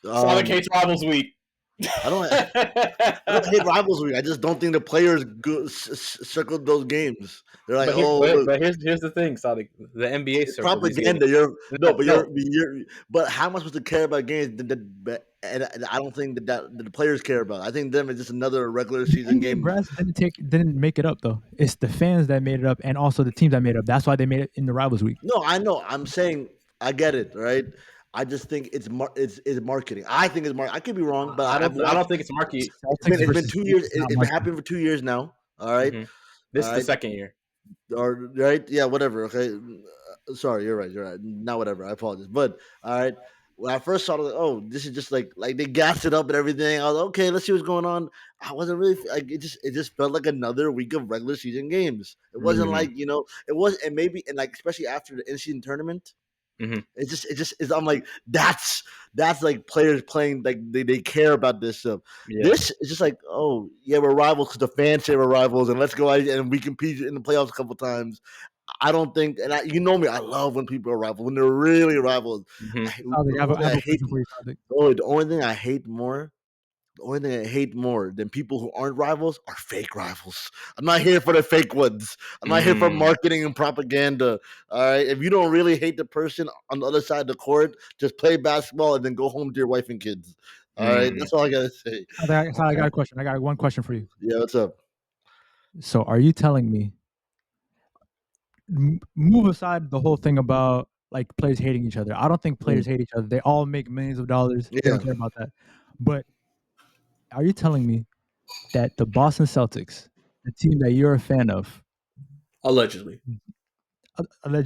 Sadik hates Rivals Week. I don't hate Rivals Week. I just don't think the players circled those games. They're like, but here's the thing, Sadik. The NBA it's circle these propaganda. games. But how am I supposed to care about games? And I don't think that the players care about. I think them is just another regular season game. Brass didn't make it up though. It's the fans that made it up, and also the teams that made it up. That's why they made it in the Rivals Week. No, I know. I'm saying I get it, right? I just think it's marketing. I think it's marketing. I could be wrong, but I don't think it's marketing. It's been 2 years. It's been happening for 2 years now. All right. Mm-hmm. This is the second year. Or right? Yeah, whatever. Okay. Sorry, you're right. Not whatever. I apologize. But all right. When I first saw it, oh, this is just like they gassed it up and everything. I was like, okay, let's see what's going on. I wasn't really like it. Just felt like another week of regular season games. It wasn't like it was, and maybe and like especially after the in-season tournament. Mm-hmm. It's I'm like that's like players playing like they care about this stuff. Yeah. This is just like, oh yeah, we're rivals because the fans say we're rivals, and let's go out and we compete in the playoffs a couple times. I don't think, and you know me, I love when people are rivals, when they're really rivals. Mm-hmm. The only thing I hate more than people who aren't rivals are fake rivals. I'm not here for the fake ones. I'm not here for marketing and propaganda. All right. If you don't really hate the person on the other side of the court, just play basketball and then go home to your wife and kids. All right. That's all I gotta say. I got a question. I got one question for you. Yeah, what's up? So are you telling me, move aside the whole thing about like players hating each other. I don't think players hate each other. They all make millions of dollars. Yeah. They don't care about that. But are you telling me that the Boston Celtics, the team that you're a fan of, allegedly, come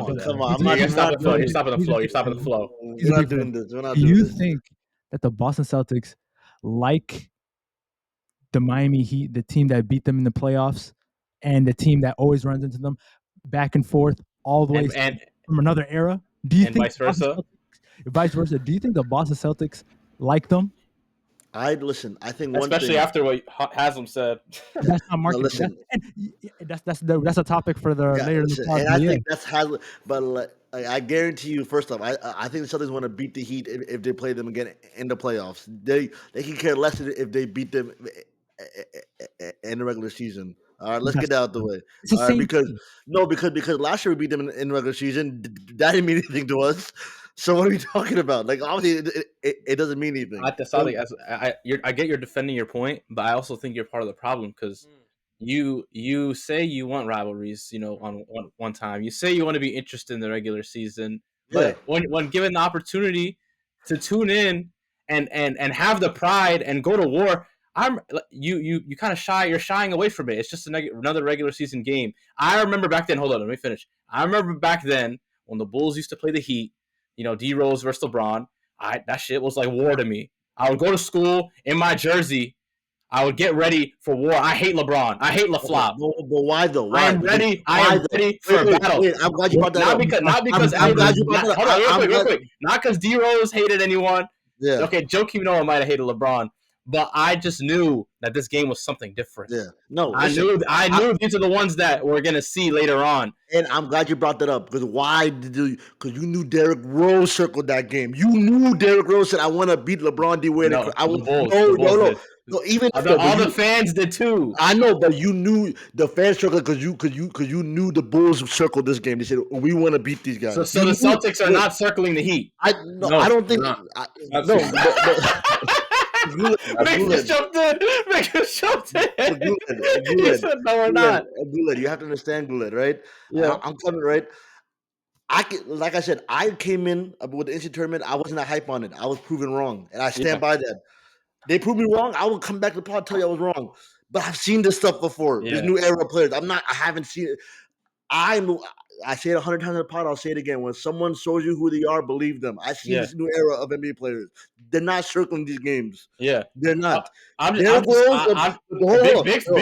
on, you're stopping the flow. He's not doing this. Do you think that the Boston Celtics, like the Miami Heat, the team that beat them in the playoffs, and the team that always runs into them back and forth all the way from another era, do you think vice versa? Do you think the Boston Celtics like them? I think especially after what Haslam said. That's not marketing. That's a topic for the later in the talk. And I think that's Haslam. But I guarantee you, first off, I think the Celtics want to beat the Heat if they play them again in the playoffs. They can care less if they beat them in the regular season. All right, let's get that out the way. All right, because last year we beat them in the regular season. That didn't mean anything to us. So what are we talking about? Like, obviously, it doesn't mean anything. I get you're defending your point, but I also think you're part of the problem because you say you want rivalries, on one time. You say you want to be interested in the regular season, but when given the opportunity to tune in and have the pride and go to war, you kind of you're shying away from it. It's just another regular season game. I remember back then. Hold on, let me finish. I remember back then when the Bulls used to play the Heat. D Rose versus LeBron. That shit was like war to me. I would go to school in my jersey. I would get ready for war. I hate LeBron. I hate LaFleur. But why though? Why? I am ready for a battle. Wait, I'm glad you brought that up. Not because hold on, real quick. Not because D Rose hated anyone. Yeah. Okay, Joakim Noah might have hated LeBron. But I just knew that this game was something different. Yeah. No, listen, I knew these are the ones that we're gonna see later on. And I'm glad you brought that up because why did you? Because you knew Derrick Rose circled that game. You knew Derrick Rose said, "I want to beat LeBron D Wade." No, No. Even all the fans did too. I know, but you knew the fans circled because you knew the Bulls circled this game. They said, "We want to beat these guys." So the Celtics are not circling the Heat. I don't think. Make jumped in. He said, "No, we're not." Guled, you have to understand Guled, right? Yeah, I'm coming right. Like I said, I came in with the NCAA tournament. I wasn't that hype on it. I was proven wrong, and I stand by that. They proved me wrong. I will come back to the pod and tell you I was wrong. But I've seen this stuff before. There's new era players. I haven't seen it. I say it 100 times in the pod. I'll say it again. When someone shows you who they are, believe them. I see this new era of NBA players. They're not circling these games. Yeah, they're not. Big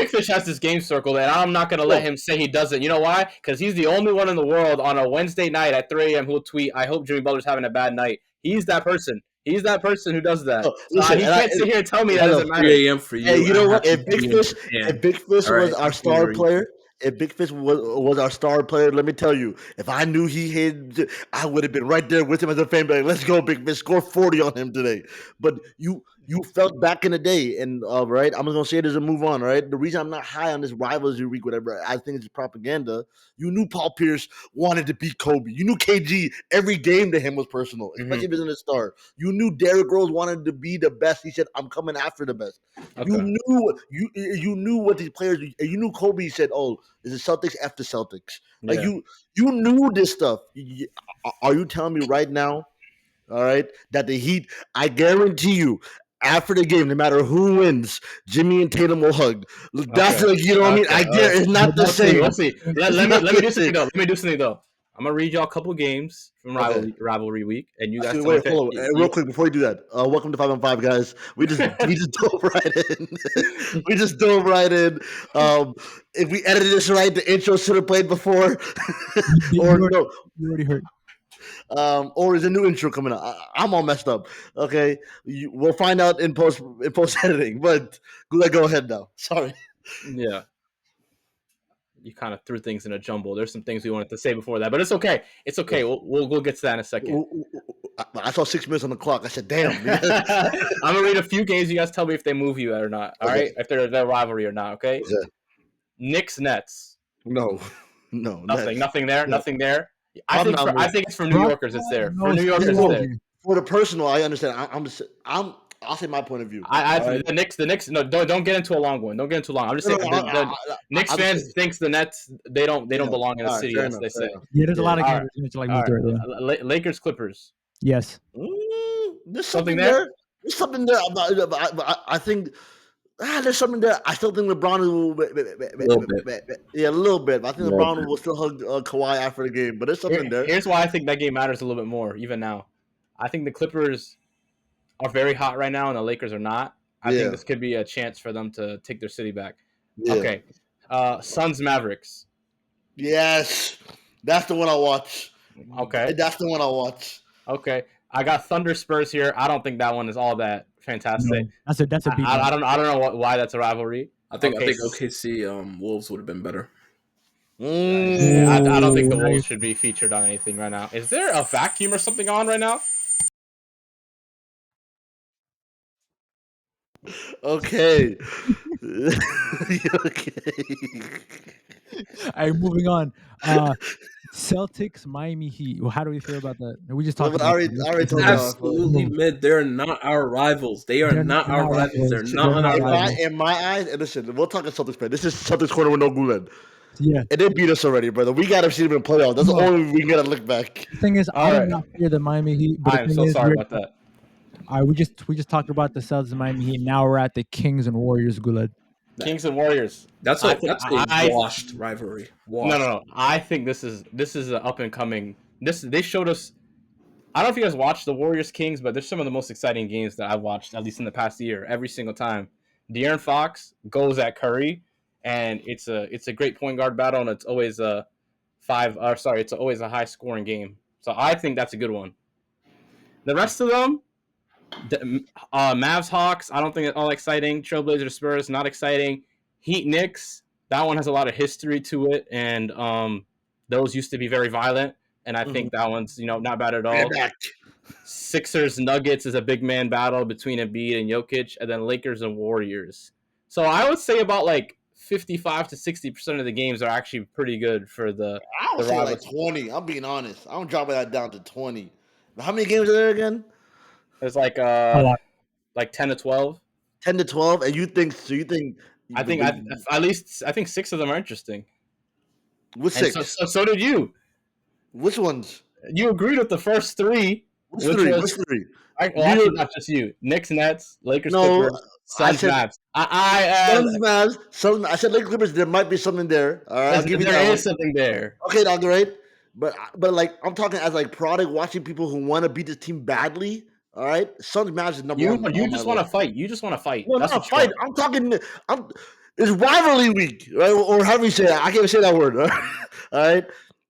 Fish has this game circled, and I'm not going to let him say he doesn't. You know why? Because he's the only one in the world on a Wednesday night at 3 a.m. who'll tweet, "I hope Jimmy Butler's having a bad night." He's that person. He's that person who does that. Listen, he can't sit here and tell me that doesn't matter. 3 a.m. for you. Hey, you know what? If Big Fish was our star player, if Big Fish was our star player, let me tell you, if I knew he hit, I would have been right there with him as a fan. Like, let's go, Big Fish, score 40 on him today. But you felt back in the day, and right, I'm just gonna say this and move on. Right, the reason I'm not high on this rivalry week, whatever, I think it's propaganda. You knew Paul Pierce wanted to beat Kobe. You knew KG every game to him was personal, especially if he's in a star. You knew Derrick Rose wanted to be the best. He said, "I'm coming after the best." Okay. You knew what these players. You knew Kobe said, "Oh, is the Celtics after Celtics?" Like Yeah. you knew this stuff. Are you telling me right now, all right, that the Heat? I guarantee you, after the game, no matter who wins, Jimmy and Tatum will hug. That's Okay. like, you know what I mean. I get it's not the same. Let's see. Let me do something though. Let me do something though. I'm gonna read y'all a couple games from rivalry week, and you guys tell me wait, hold on, real quick before you do that. Welcome to 5-on-5, guys. We just dove right in. We just dove right in. If we edited this right, the intro should have played before, or no, you already heard. Or is a new intro coming out? I'm all messed up. Okay, we'll find out in post editing. But go ahead now. Sorry. Yeah. You kind of threw things in a jumble. There's some things we wanted to say before that, but it's okay. It's okay. We'll get to that in a second. I saw 6 minutes on the clock. I said, "Damn." I'm gonna read a few games. You guys tell me if they move you or not. All right, if they're rivalry or not. Okay. Knicks Nets. No. Nothing there. Nothing there. I think it's for New Yorkers. It's there. For New Yorkers, it's there. For the personal, I understand. I'll say my point of view. The Knicks. No, don't get into a long one. Don't get into long. I'm just saying the Knicks fans thinks the Nets they don't belong in the city, as they say. Yeah, there's a lot of games like Lakers Clippers. Yes. There's something there. There's something there. I think there's something there. I still think LeBron will a little bit. But I think LeBron will still hug Kawhi after the game. But there's something there. Here's why I think that game matters a little bit more, even now. I think the Clippers are very hot right now, and the Lakers are not. I think this could be a chance for them to take their city back. Yeah. Okay. Suns Mavericks. Yes. That's the one I watch. Okay. That's the one I watch. Okay. I got Thunder Spurs here. I don't think that one is all that fantastic. No, that's a beat. I don't know why that's a rivalry. I think OKC Wolves would have been better. I don't think the Wolves should be featured on anything right now. Is there a vacuum or something on right now? Okay. Okay. All right, moving on. Celtics, Miami Heat. Well, how do we feel about that? We just talked about it. Absolutely mid. They're not our rivals. They are not our rivals. They're not on our rivals. In my eyes, and listen, we'll talk about Celtics, man. This is Celtics corner with no Guled. Yeah. And they beat us already, brother. We got to see them in playoffs. That's the only way we got to look back. The thing is, I'm not fear the Miami Heat. But I'm so sorry about that. All right, we just talked about the Celtics and Miami Heat. Now we're at the Kings and Warriors, Guled. Kings and Warriors. That's a washed rivalry. No. I think this is an up and coming. They showed us. I don't know if you guys watched the Warriors Kings, but there's some of the most exciting games that I've watched, at least in the past year. Every single time, De'Aaron Fox goes at Curry, and it's a great point guard battle, and it's always it's always a high scoring game. So I think that's a good one. The rest of them. Mavs Hawks, I don't think it's all exciting. Trailblazers Spurs, not exciting. Heat Knicks, that one has a lot of history to it, and those used to be very violent, and I think that one's not bad at all. Sixers Nuggets is a big man battle between Embiid and Jokic, and then Lakers and Warriors. So I would say about like 55 to 60% of the games are actually pretty good for the. I would say like 20. I'm being honest. I'm dropping that down to 20. How many games are there again? There's like 10 to 12. 10 to 12, and you think? I think 6 of them are interesting. Which 6? So did you. Which ones? You agreed with the first 3. Which 3? Which 3? Actually, not just you. Knicks, Nets, Lakers, Clippers, Suns, Mavs. Suns. I said Lakers, Clippers. There might be something there. All right, there is something there. Okay, all right. But like I'm talking as like product watching people who want to beat this team badly. All right, Suns Mavs is number one. You just want to fight. You just want to fight. Well, not fight. I'm talking. It's rivalry week, right? Or how do we say that? I can't even say that word. All right,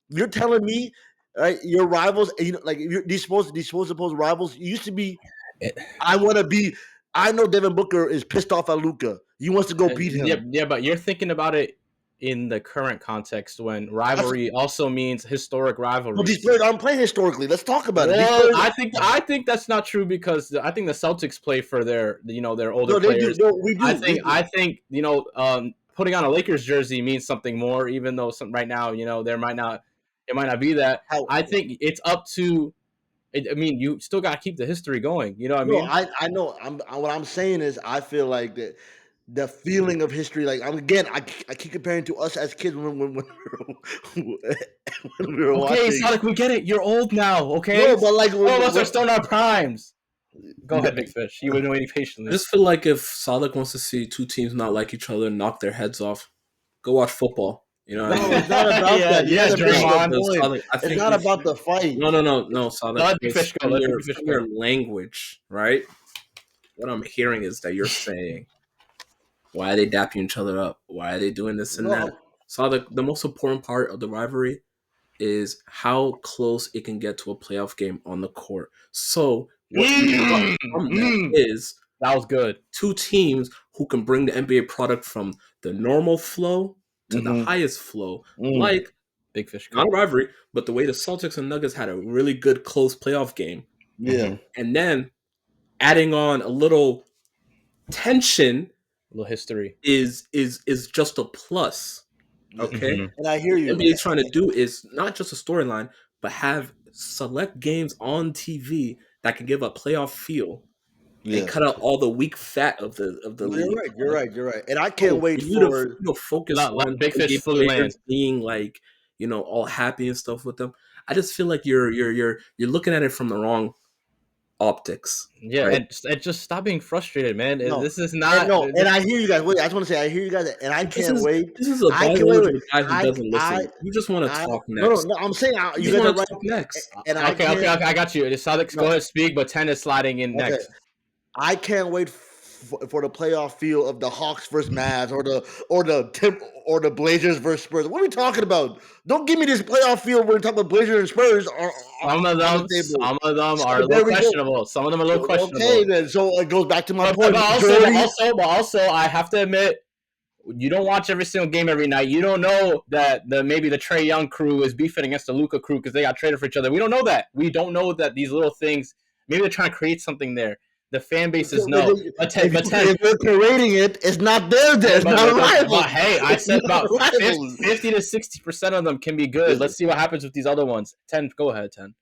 you're telling me, right? Your rivals, like these supposed rivals. It used to be. I want to be. I know Devin Booker is pissed off at Luka. He wants to go beat him. Yeah, but you're thinking about it in the current context when rivalry also means historic rivalries. But these players aren't playing historically. Let's talk about it. Well, I think that's not true because I think the Celtics play for their older players. We do. I think putting on a Lakers jersey means something more, even though right now it might not be that. I think it's up to. I mean, you still got to keep the history going. You know what I mean? I know. What I'm saying is, I feel like that the feeling of history. Like I keep comparing to us as kids when we were watching. Okay, Sadik, we get it. You're old now. Okay, no, but like all of us are still in our primes. Go ahead, Big Fish. You were waiting patiently. I just feel like if Sadik wants to see two teams not like each other and knock their heads off, go watch football. You know, it's not about that. It's not about the fight. No, Sadik. Let Big Fish go. Your language, right? What I'm hearing is that you're saying, why are they dapping each other up? Why are they doing this and that? So the most important part of the rivalry is how close it can get to a playoff game on the court. So what is that was good. Two teams who can bring the NBA product from the normal flow to the highest flow. Like Big Fish. Not a rivalry, but the way the Celtics and Nuggets had a really good close playoff game. Yeah. And then adding on a little tension, a little history is just a plus. Okay? And I hear you. What NBA's trying to do is not just a storyline, but have select games on TV that can give a playoff feel. And cut out all the weak fat of the league. You're right. And I can't wait for focus on Big Fish fully lands being like, all happy and stuff with them. I just feel like you're looking at it from the wrong optics. Yeah, right? and just stop being frustrated, man. This is not. And I hear you guys. Wait, I just want to say I hear you guys, and I can't wait. This is a guy who doesn't listen. You just want to talk next. No, I'm saying you guys are right next. And okay, I got you. Sadik, go ahead, speak, but 10 is sliding in next. I can't wait for the playoff feel of the Hawks versus Mavs or the Blazers versus Spurs. What are we talking about? Don't give me this playoff feel when we're talking about Blazers and Spurs. Some of them are a little questionable. Some of them are a little questionable. Okay, then so it goes back to my point. But also, I have to admit, you don't watch every single game every night. You don't know that maybe the Trae Young crew is beefing against the Luka crew because they got traded for each other. We don't know that. We don't know that these little things. Maybe they're trying to create something there. The fan bases know. But if they're parading it, it's not there. It's not rival. Hey, I said about 50 to 60% of them can be good. Let's see what happens with these other ones. 10, go ahead, 10.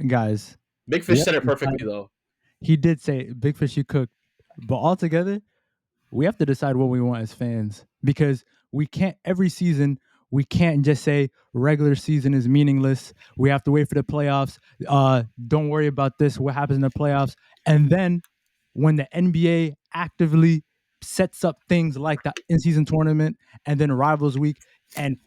Guys. Big Fish said it perfectly, though. He did say, Big Fish, you cook. But altogether, we have to decide what we want as fans. Because we can't, every season, we can't just say regular season is meaningless. We have to wait for the playoffs. Don't worry about this. What happens in the playoffs? And then when the NBA actively sets up things like the in-season tournament and then Rivals Week and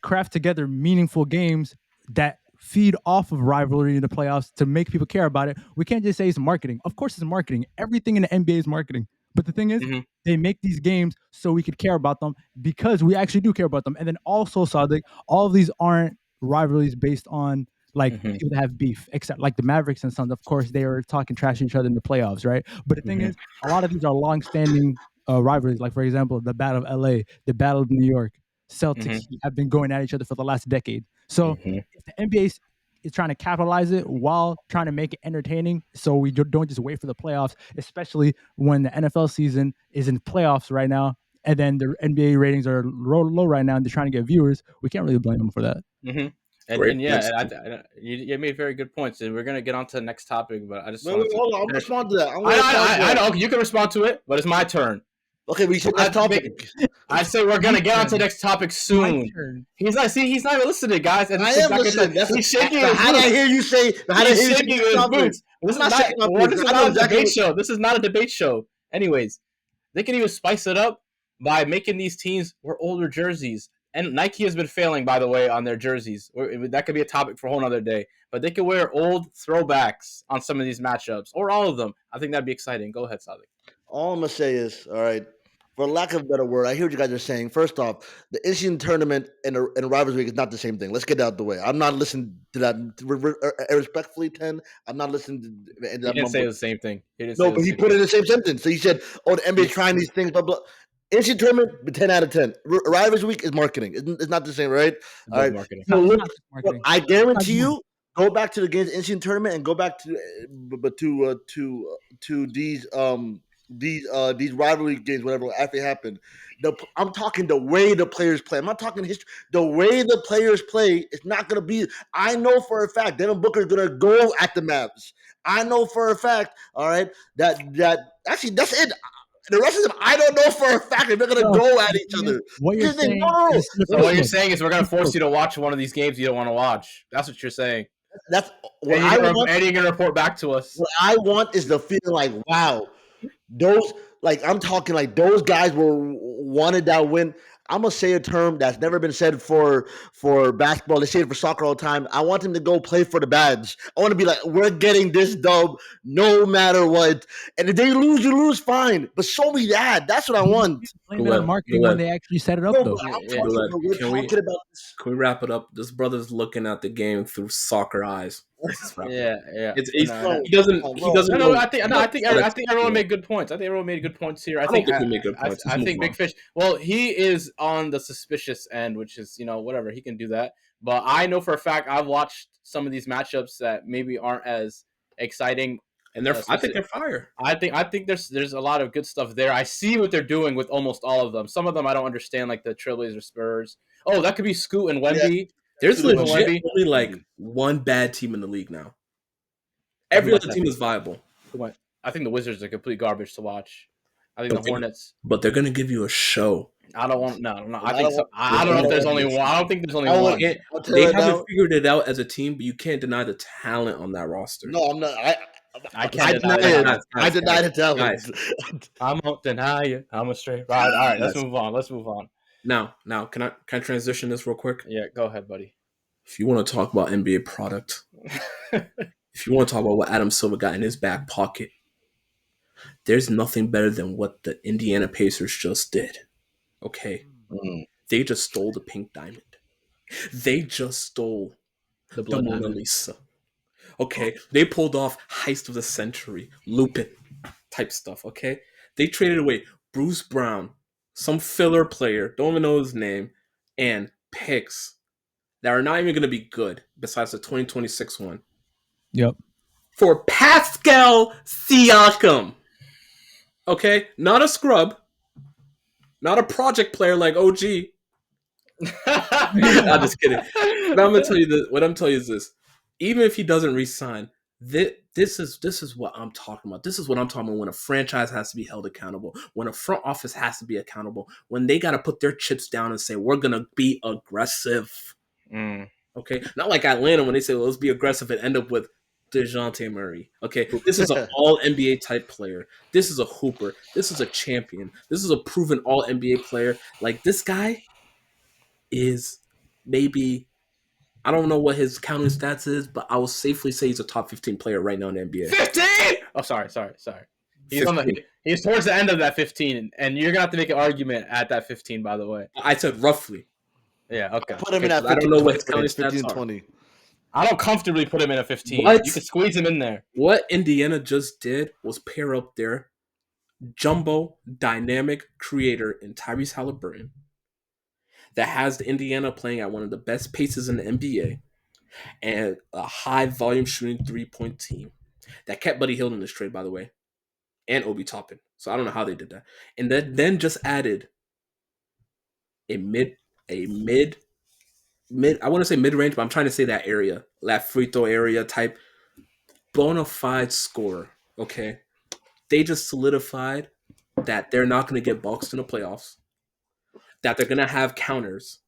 craft together meaningful games that feed off of rivalry in the playoffs to make people care about it, we can't just say it's marketing. Of course it's marketing. Everything in the NBA is marketing. But the thing is, they make these games so we could care about them because we actually do care about them. And then also, Sadik, all of these aren't rivalries based on people that have beef, except like the Mavericks and Suns. Of course, they are talking trash to each other in the playoffs, right? But the thing is, a lot of these are long-standing rivalries. Like, for example, the Battle of LA, the Battle of New York, Celtics have been going at each other for the last decade. So if the NBA is trying to capitalize it while trying to make it entertaining, so we don't just wait for the playoffs, especially when the NFL season is in playoffs right now, and then the NBA ratings are low right now, and they're trying to get viewers. We can't really blame them for that. You made very good points, and we're gonna get on to the next topic. But I just hold on, I'll respond to that. I know you can respond to it, but it's my turn. Okay, we should next topic. I say we're gonna get on to the next topic soon. He's not even listening, guys. And I am listening. He's shaking his boots. How did I hear you say? He's shaking his boots. This is not a debate show. This is not a debate show. Anyways, they can even spice it up by making these teams wear older jerseys. And Nike has been failing, by the way, on their jerseys. That could be a topic for a whole other day. But they could wear old throwbacks on some of these matchups, or all of them. I think that'd be exciting. Go ahead, Sadik. All I'm going to say is, all right, for lack of a better word, I hear what you guys are saying. First off, the in-season tournament and a Rivals Week is not the same thing. Let's get that out of the way. I'm not listening to that. Respectfully, 10, I'm not listening to that. He didn't say the same thing. But he put it in the same sentence. So he said, the NBA trying these things, blah, blah. NCAA tournament, 10 out of 10. Rivals week is marketing. It's not the same, right? All right. Marketing. So It's look, not just marketing. I guarantee you, go back to the games NCAA tournament and go back to these rivalry games, whatever after it happened. I'm talking the way the players play. I'm not talking history. The way the players play, it's not gonna be. I know for a fact Devin Booker is gonna go at the Mavs. I know for a fact, all right, that actually that's it. The rest of them, I don't know for a fact if they're gonna go at each other. What you're saying is So what you're saying is we're gonna force you to watch one of these games you don't want to watch. That's what you're saying. That's what And you're gonna report back to us. What I want is the feeling like, wow, those I'm talking like those guys wanted that win. I'm gonna say a term that's never been said for basketball. They say it for soccer all the time. I want them to go play for the badge. I want to be like, we're getting this dub no matter what. And if they lose, you lose, fine. But show me that. That's what I want. Blame it on marketing when they actually set it up, though. Can we wrap it up? This brother's looking at the game through soccer eyes. Yeah. He doesn't. No, I think everyone made good points. I think everyone made good points here. I think he made good points. I think Big Fish. Well, he is on the suspicious end, which is whatever, he can do that. But I know for a fact I've watched some of these matchups that maybe aren't as exciting, and I think they're fire. I think there's a lot of good stuff there. I see what they're doing with almost all of them. Some of them I don't understand, like the Trailblazers Spurs. Oh, that could be Scoot and Wemby. Yeah. There's legit only like one bad team in the league now. Every other team is viable. I think the Wizards are complete garbage to watch. I think the Hornets. But they're gonna give you a show. I don't want no. I think so. I don't know if there's only one. I don't think there's only one. They haven't figured it out as a team, but you can't deny the talent on that roster. No, I'm not. I can't deny it. I deny the talent. I won't deny it. I'm a straight ride. All right, let's move on. Now, can I transition this real quick? Yeah, go ahead, buddy. If you want to talk about NBA product, if you want to talk about what Adam Silver got in his back pocket, there's nothing better than what the Indiana Pacers just did. Okay? They just stole the pink diamond. They just stole the Mona Lisa. Okay? They pulled off heist of the century, Lupin type stuff. Okay? They traded away Bruce Brown, some filler player, don't even know his name, and picks that are not even going to be good besides the 2026 one. Yep. For Pascal Siakam. Okay? Not a scrub. Not a project player like OG. I'm just kidding. But I'm going to tell you this. What I'm telling you is this. Even if he doesn't re-sign, this is what I'm talking about. This is what I'm talking about when a franchise has to be held accountable, when a front office has to be accountable, when they got to put their chips down and say, we're going to be aggressive. Okay? Not like Atlanta when they say, well, let's be aggressive and end up with DeJounte Murray. Okay? This is an all-NBA type player. This is a hooper. This is a champion. This is a proven all-NBA player. Like, this guy is maybe... I don't know what his counting stats is, but I will safely say he's a top 15 player right now in the NBA. 15? Oh, sorry. He's towards the end of that 15, and you're gonna have to make an argument at that 15. By the way, I said roughly. Yeah, okay. Put him in at 15. I don't know what his counting 15, stats 20. I don't comfortably put him in a 15. What? You could squeeze him in there. What Indiana just did was pair up their jumbo dynamic creator in Tyrese Halliburton that has the Indiana playing at one of the best paces in the NBA and a high volume shooting 3-point team that kept Buddy Hield in this trade, by the way, and Obi Toppin. So I don't know how they did that. And then just added a mid I want to say mid-range, but I'm trying to say that area, that free throw area type bona fide scorer. Okay. They just solidified that they're not going to get boxed in the playoffs, that they're going to have counters,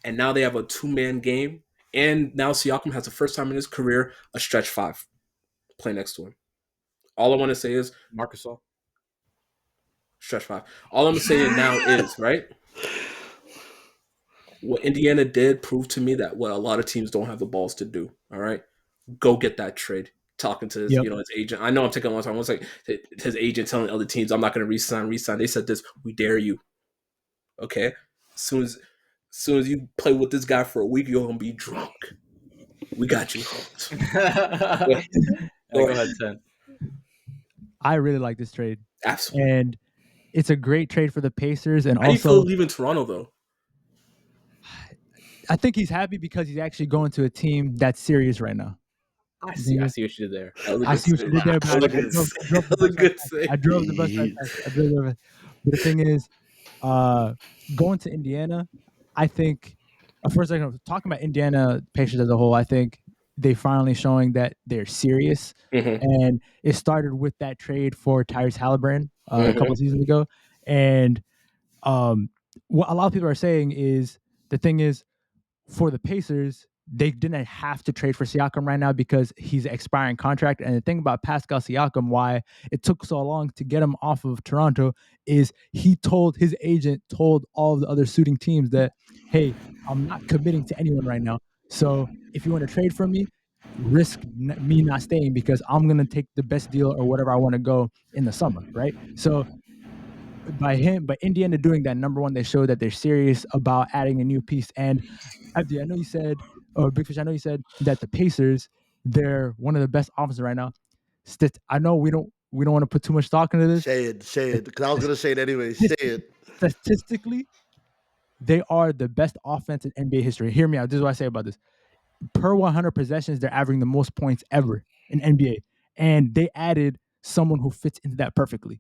and now they have a two-man game, and now Siakam has the first time in his career a stretch five play next to him. All I want to say is Marcus All. Stretch five. All I'm saying now is, right, what Indiana did prove to me that what a lot of teams don't have the balls to do, all right? Go get that trade. Talking to his, his agent. I know I'm taking a long time. I was like his agent telling other teams, I'm not going to re-sign. They said this, we dare you. Okay? As soon as you play with this guy for a week, you're going to be drunk. We got you. Go ahead, Ten. I really like this trade. Absolutely. And it's a great trade for the Pacers, and How do you feel also leaving Toronto though? I think he's happy because he's actually going to a team that's serious right now. I see what you did there. That was a I good see what you save. did there, but That was a I good drove, save. I drove the That was a bus right good past. save. I drove the bus right past. I drove the. But the thing is, going to Indiana, I think. First, talking about Indiana Pacers as a whole, I think they finally showing that they're serious, Mhm. and it started with that trade for Tyrese Halliburton a couple Mhm. of seasons ago, and what a lot of people are saying is the thing is for the Pacers, they didn't have to trade for Siakam right now because he's an expiring contract. And the thing about Pascal Siakam, why it took so long to get him off of Toronto, is his agent told all of the other suiting teams that, hey, I'm not committing to anyone right now. So if you want to trade for me, risk me not staying because I'm going to take the best deal or whatever I want to go in the summer, right? So by Indiana doing that, number one, they show that they're serious about adding a new piece. And Abdi, I know you said, or Big Fish, I know you said that the Pacers, they're one of the best offenses right now. I know we don't want to put too much stock into this. Say it, because I was gonna say it anyway. Say it. Statistically, they are the best offense in NBA history. Hear me out. This is what I say about this. Per 100 possessions, they're averaging the most points ever in NBA. And they added someone who fits into that perfectly.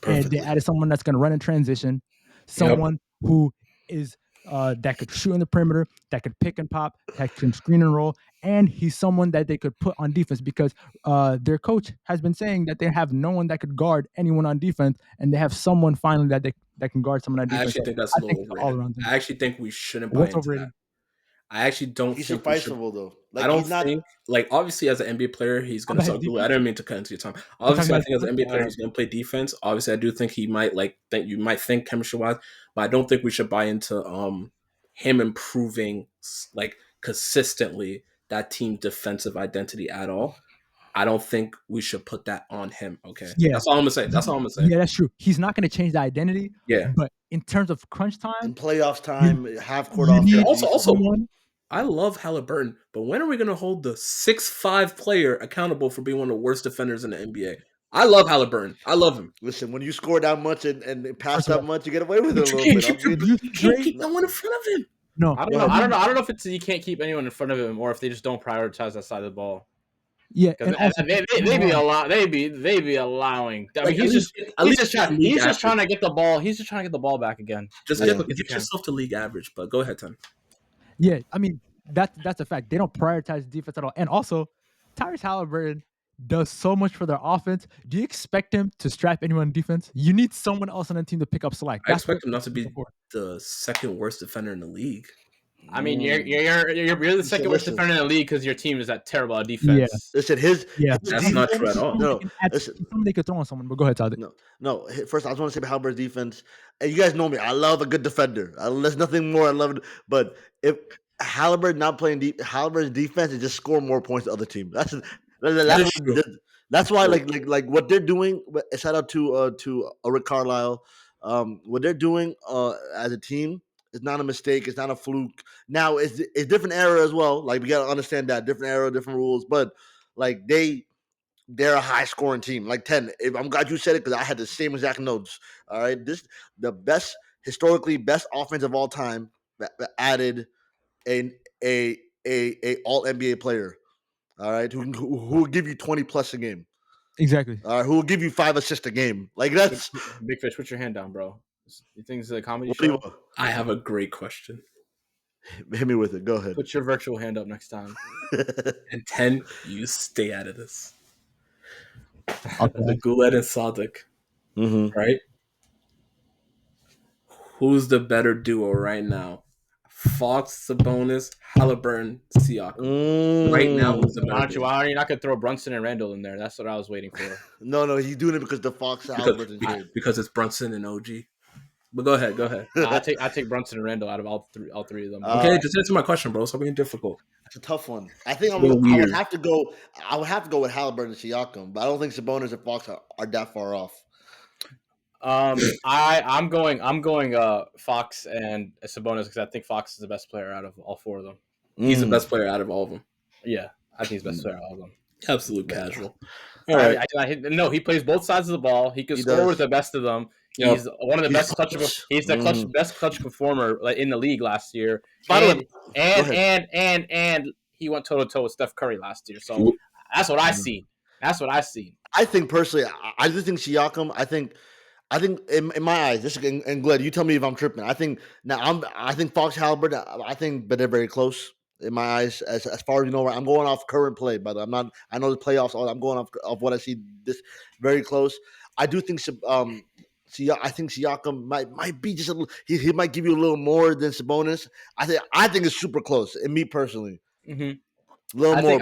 And they added someone that's going to run in transition, someone who is that could shoot in the perimeter, that could pick and pop, that can screen and roll, and he's someone that they could put on defense because their coach has been saying that they have no one that could guard anyone on defense, and they have someone finally that can guard someone on I defense. actually So think that's a I think little it's all overrated. around thing. I actually think we shouldn't buy What's into that. overrated? I actually don't He's think we should. sufficeable though. I Like don't he's not. think, like, obviously as an NBA player, he's gonna About his suck. I defense? didn't mean to cut into your time. You're talking Obviously, I about think as an NBA player, Yeah. he's gonna play defense. Obviously, I do think he might you might think chemistry wise, but I don't think we should buy into him improving like consistently that team's defensive identity at all. I don't think we should put that on him. Okay, Yeah. that's all I'm gonna say. That's all I'm gonna say. Yeah, that's true. He's not going to change the identity. Yeah. But in terms of crunch In time, playoffs time, half court you offense. need he's someone. I love Halliburton, but when are we going to hold the 6'5" player accountable for being one of the worst defenders in the NBA? I love Halliburton. I love him. Listen, when you score that much and pass First of that all, much, you get away with it a But you little can't bit. keep I mean, you can't keep no one in front of him. No, I don't Go know. ahead. I don't know if it's you can't keep anyone in front of him or if they just don't prioritize that side of the ball. yeah, Because and also they be allowing. I mean, Like, he's just trying to get the ball. He's just trying to get the ball back again. Just as get, quick as he get can. yourself to league average. But go ahead, Tim. yeah, I mean that's a fact. They don't prioritize defense at all. And also, Tyrese Halliburton does so much for their offense. Do you expect him to strap anyone on defense? You need someone else on the team to pick up slack. I That's expect what him not to be the second worst defender in the league. I mean, you're the second worst defender in the league because your team is that terrible at defense. Listen, That's not true at all. No, listen, they could throw on someone. But go ahead, Sadik. No. First, I just want to say about Halliburton's defense. And you guys know me. I love a good defender. There's nothing more I love it. But if Halliburton not playing Halliburton's defense is just score more points to the other team. That's why like what they're doing. Shout out to Rick Carlisle. What they're doing as a team is not a mistake. It's not a fluke. Now it's different era as well. Like we gotta understand that different era, different rules. But like they're a high scoring team, like 10. I'm glad you said it because I had the same exact notes. All right, the historically best offense of all time that added a all NBA player. All right, who will give you 20 plus a game. Exactly. All right, who will give you 5 assists a game. Like that's Big Fish. Put your hand down, bro. You think this is a comedy what do you show? want? I have a great question. Hit me with it. Go ahead. Put your virtual hand up next time. And 10, you stay out of this. Okay. The Guled and Sadik, right? Who's the better duo right now? Fox, Sabonis, Halliburton, Siakam. Right now, who's the better duo? Why are you not gonna throw Brunson and Randall in there? That's what I was waiting for. No, he's doing it because the Fox Halliburton trade. Because it's Brunson and OG. But go ahead. I take Brunson and Randall out of all three of them. Okay, just answer my question, bro. Stop being difficult. It's a tough one. I think I little would weird. have to go. I would have to go with Halliburton and Siakam, but I don't think Sabonis and Fox are that far off. I'm going Fox and Sabonis because I think Fox is the best player out of all four of them. He's the best player out of all of them. Yeah, I think he's the best player out of all of them. Absolute casual. All right. No, he plays both sides of the ball. He can score with the best of them. He's one of the best clutch. clutch. He's the best clutch performer in the league last year. By the And he went toe to toe with Steph Curry last year. So that's what I see. That's what I see. I think personally, I just think Siakam. I think in my eyes, this and Glenn, you tell me if I'm tripping. I think Fox Halliburton. But they're very close in my eyes. As far as I'm going off current play, but I'm not. I know the playoffs. I'm going off what I see. This very close. I do think. I think Siakam might be just a little. He might give you a little more than Sabonis. I think it's super close. And me personally, mm-hmm. a little more.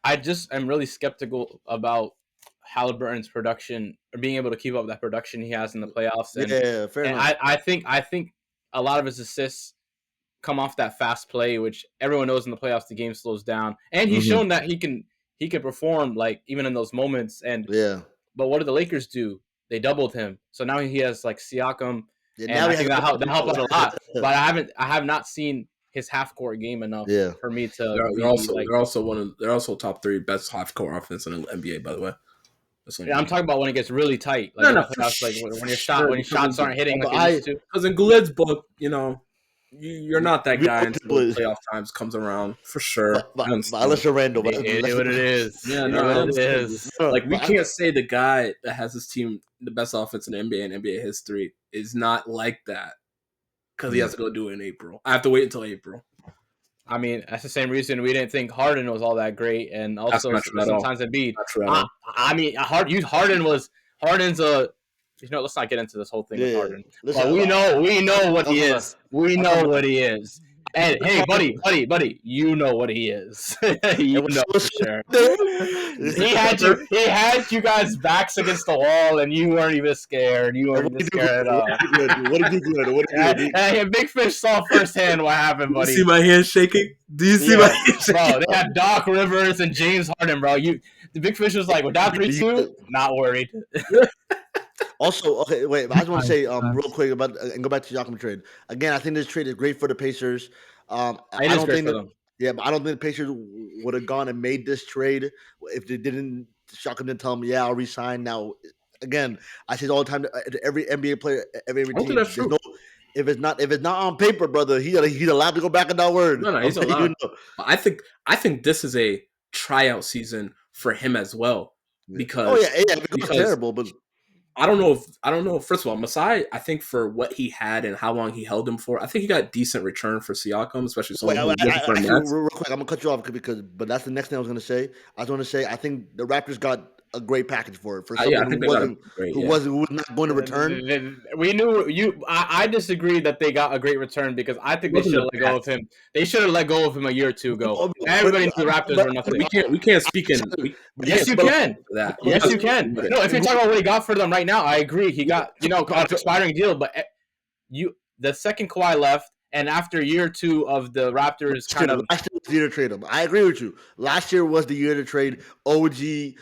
I just am really skeptical about Halliburton's production or being able to keep up that production he has in the playoffs. And, fair enough. I think a lot of his assists come off that fast play, which everyone knows in the playoffs the game slows down, and he's shown that he can perform like even in those moments. And but what did the Lakers do? They doubled him, so now he has like Siakam, and I think that helped out a lot. But I have not seen his half court game enough for me to. They're also top 3 best half court offense in the NBA, by the way. Yeah, I'm talking about when it gets really tight. Like, when your shots aren't hitting like they used to. Because in Guled's book, you're not that guy until the playoff times comes around for sure. Unless you're Randall, it is what it is. Yeah, it is. Like we can't say the guy that has his team the best offense in the NBA and NBA history is not like that because he has to go do it in April. I have to wait until April. I mean, that's the same reason we didn't think Harden was all that great, and also sometimes Embiid. I mean, Harden's a. Let's not get into this whole thing with Harden. But we know what he is. We know what he is. And hey, buddy, you know what he is. You know for sure. He had you guys backs against the wall, and you weren't even scared. You weren't even scared at all. What did you do? Hey, Big Fish saw firsthand what happened, buddy. You see my hand shaking? Do you see my hand shaking? Bro, they had Doc Rivers and James Harden, bro. The Big Fish was like, without 3-2, not worried. Also, okay, wait. I just want to say real quick about and go back to the Siakam trade. Again, I think this trade is great for the Pacers. I don't think them. Yeah, but I don't think the Pacers would have gone and made this trade if they didn't. Siakam didn't tell them, "Yeah, I'll resign." Now, again, I say it all the time to every NBA player, every team. That's true. If it's not on paper, brother, he's allowed to go back on that word. No, he's allowed. I think this is a tryout season for him as well because because terrible, but. I don't know. First of all, Masai, I think for what he had and how long he held him for, I think he got decent return for Siakam, especially real quick. I'm gonna cut you off but that's the next thing I was gonna say. I think the Raptors got a great package for someone who was not going to return. We knew I disagree that they got a great return because I think they should have let go of him. They should have let go of him a year or two ago. Everybody knew the Raptors were nothing. We can't speak in. Yes, you can. Yes, you can. No, if you're talking about what he got for them right now, I agree. He got an expiring deal, but the second Kawhi left. And after year or two of the Raptors last year was the year to trade him. I agree with you. Last year was the year to trade OG.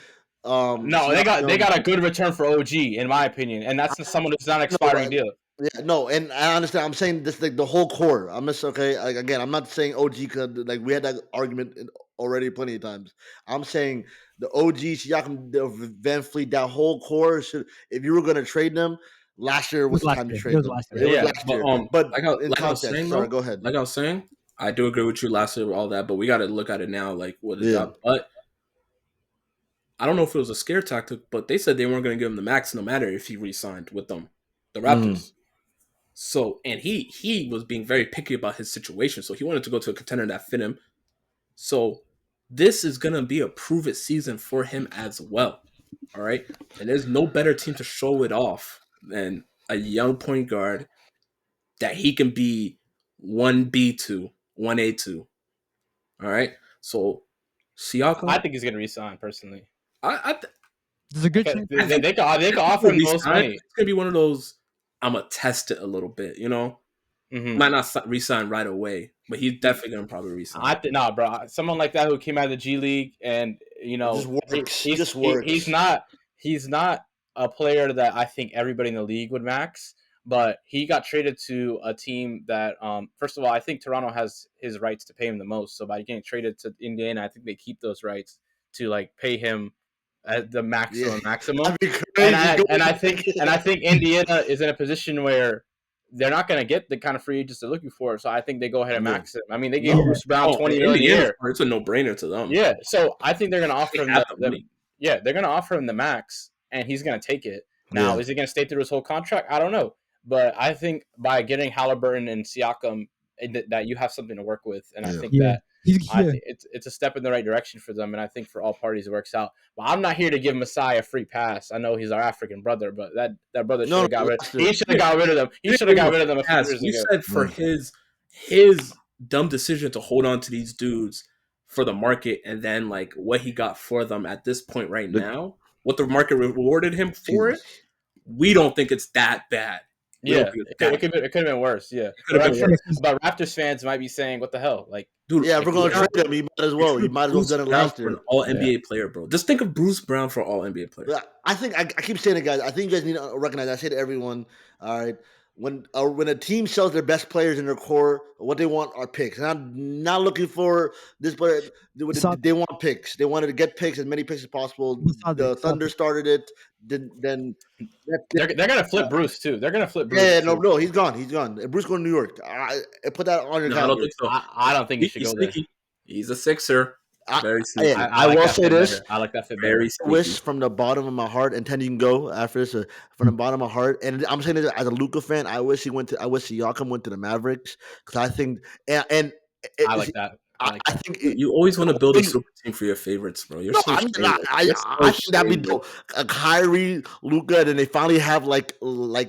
No, they got a good return for OG in my opinion, and that's someone who's not an expiring deal. Yeah, no, and I understand. I'm saying this like the whole core. I'm just okay. Like again, I'm not saying OG because like we had that argument already plenty of times. I'm saying the OG Siakam, the Van Fleet, that whole core. If you were going to trade them, last year was the time to trade them. It was last year. But go ahead. Like I was saying, I do agree with you last year with all that, but we got to look at it now. Like what is up? But I don't know if it was a scare tactic, but they said they weren't going to give him the max no matter if he re-signed with them, the Raptors. So, and he was being very picky about his situation, so he wanted to go to a contender that fit him. So, this is going to be a prove-it season for him as well, all right? And there's no better team to show it off than a young point guard that he can be 1B2, 1A2, all right? So, Siakam... I think he's going to re-sign, personally. There's a good chance. They can offer him most money. It's gonna be one of those. I'm gonna test it a little bit, Might not resign right away, but he's definitely gonna probably resign. Bro. Someone like that who came out of the G League and just works. He's not a player that I think everybody in the league would max. But he got traded to a team that, first of all, I think Toronto has his rights to pay him the most. So by getting traded to Indiana, I think they keep those rights to like pay him at the maximum. That'd be crazy. And I think Indiana is in a position where they're not going to get the kind of free agents they're looking for. So I think they go ahead and max him. I mean, they gave Bruce Brown $20 million a year. It's a no-brainer to them. Yeah, so I think they're going to offer him they're going to offer him the max, and he's going to take it. Now, is he going to stay through his whole contract? I don't know. But I think by getting Halliburton and Siakam, that you have something to work with, and I think that it's a step in the right direction for them, and I think for all parties it works out. But I'm not here to give Masai a free pass. I know he's our African brother, but that brother should have got rid. He should have got rid of them. He should have got rid of them a few years ago. You said for his dumb decision to hold on to these dudes for the market, and then like what he got for them at this point right now, what the market rewarded him for it, we don't think it's that bad. Yeah, it could have been worse. Yeah, but Raptors fans might be saying, "What the hell?" Like, dude, if we're gonna trade him, you might as well. You might as well done it last year. An All NBA player, bro. Just think of Bruce Brown for All NBA player. I think I keep saying it, guys. I think you guys need to recognize. I say to everyone, all right. When a team sells their best players in their core, what they want are picks. And I'm not looking for this player. They want picks. They wanted to get picks, as many picks as possible. The Thunder started it. Then they're gonna flip Bruce too. They're gonna flip Bruce. Yeah, no, he's gone. He's gone. Bruce going to New York. I put that on your calendar. I don't think so. I don't think he should go there. He's a Sixer. I will say this. I like that fit. Very wish from the bottom of my heart, and 10 you can go after this. From the bottom of my heart, and I'm saying this as a Luka fan. I wish Siakam went to the Mavericks, because I think I like that. I think you always want to build a super team for your favorites, bro. I think that'd be dope. A Kyrie, Luka, and then they finally have like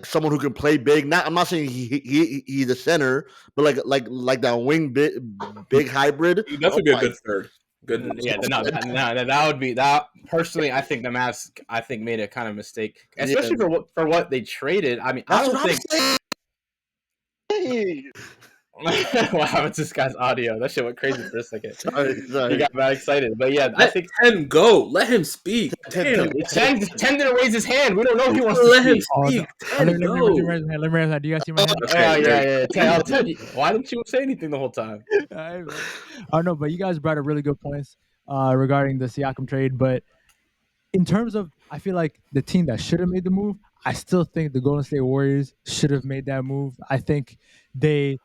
someone who can play big. I'm not saying he's a center, but like that wing big hybrid. That would be a good third. Good. Yeah, that would be that. Personally, I think the Mavs made a kind of mistake, especially for what they traded. I mean, I don't think. What happened to this guy's audio? That shit went crazy for a second. Sorry. He got mad excited. But yeah, I think 10 go. Let him speak. 10 didn't raise his hand. We don't know if he wants to let speak. him speak. 10 go. Let me raise my hand. Do you guys see my hand? Yeah. I'll you. Why didn't you say anything the whole time? Oh no, but you guys brought up really good points regarding the Siakam trade. But in terms of, I feel like the team that should have made the move, I still think the Golden State Warriors should have made that move. I think they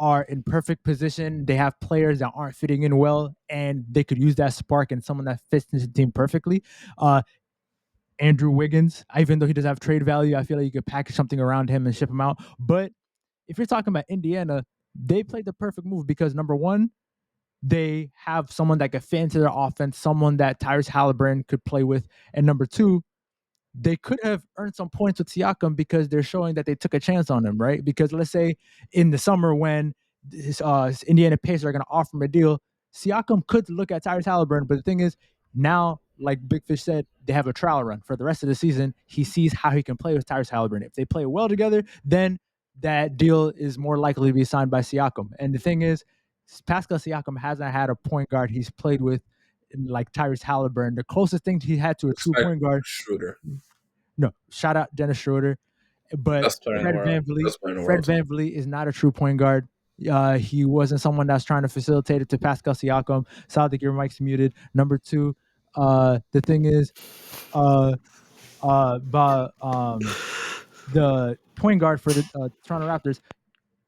are in perfect position. They have players that aren't fitting in well, and they could use that spark and someone that fits into the team perfectly. Andrew Wiggins, even though he doesn't have trade value, I feel like you could package something around him and ship him out. But if you're talking about Indiana, they played the perfect move because, number one, they have someone that could fit into their offense, someone that Tyrese Halliburton could play with. And number two, they could have earned some points with Siakam because they're showing that they took a chance on him, right? Because let's say in the summer when his Indiana Pacers are going to offer him a deal, Siakam could look at Tyrese Halliburton. But the thing is, now, like Big Fish said, they have a trial run. For the rest of the season, he sees how he can play with Tyrese Halliburton. If they play well together, then that deal is more likely to be signed by Siakam. And the thing is, Pascal Siakam hasn't had a point guard he's played with like Tyrese Halliburton. The closest thing he had to a true point guard, Schroeder. No, shout out Dennis Schroeder. But Fred VanVleet is not a true point guard. He wasn't someone that's trying to facilitate it to Pascal Siakam. Sadik, your mic's muted. Number two, the thing is, the point guard for the Toronto Raptors,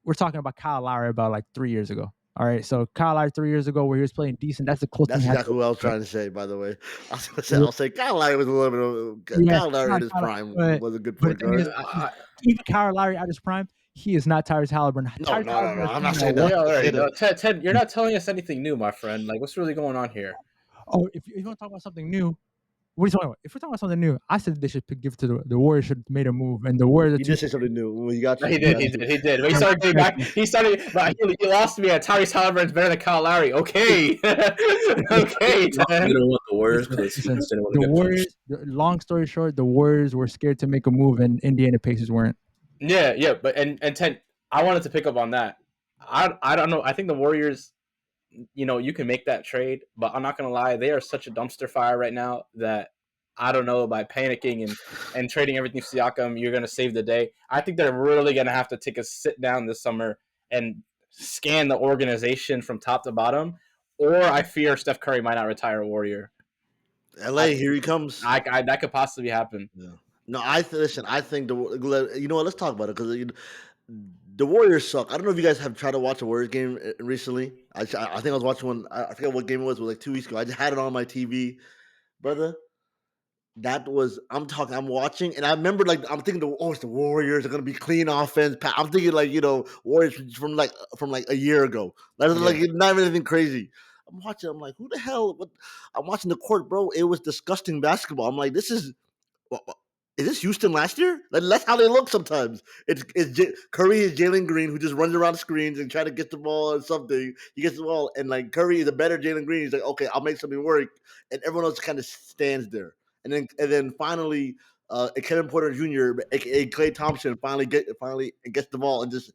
we're talking about Kyle Lowry about like 3 years ago. All right, so Kyle Lowry 3 years ago, where he was playing decent. That's the closest. That's exactly what I was trying to say. By the way, I'll say Kyle Lowry was a little bit. Kyle Lowry at his prime was a good point guard. Even Kyle Lowry at his prime, he is not Tyrese Halliburton. No, I'm not saying that. Ted, you're not telling us anything new, my friend. Like, what's really going on here? Oh, if you want to talk about something new, what are you talking about? If we're talking about something new, I said they should give it to the Warriors. Should have made a move, and the Warriors. You just said something new. Well, you got. He did. But he started getting back. But he lost me at Tyrese Halliburton's better than Kyle Lowry. Okay. Okay. You don't want the Warriors because the Warriors. Long story short, the Warriors were scared to make a move, and Indiana Pacers weren't. Yeah. But and Ted, I wanted to pick up on that. I don't know. I think the Warriors. You can make that trade, but I'm not gonna lie, they are such a dumpster fire right now that I don't know, by panicking and trading everything for Siakam, you're gonna save the day. I think they're really gonna have to take a sit down this summer and scan the organization from top to bottom, or I fear Steph Curry might not retire a Warrior. LA, here he comes. That could possibly happen. Yeah. No, listen. I think you know what? Let's talk about it because the Warriors suck. I don't know if you guys have tried to watch a Warriors game recently. I think I was watching one. I forget what game it was like 2 weeks ago. I just had it on my TV, brother. That was I'm watching, and I remember like I'm thinking, it's the Warriors are gonna be clean offense. I'm thinking like Warriors from like a year ago. Like not even anything crazy. I'm watching. I'm like, who the hell? What? I'm watching the court, bro. It was disgusting basketball. I'm like, this is. Is this Houston last year? Like, that's how they look sometimes. Curry is Jalen Green who just runs around screens and try to get the ball or something. He gets the ball, and like Curry is a better Jalen Green. He's like, okay, I'll make something work, and everyone else kind of stands there. And then finally, Kevin Porter Jr., aka Klay Thompson, finally gets the ball and just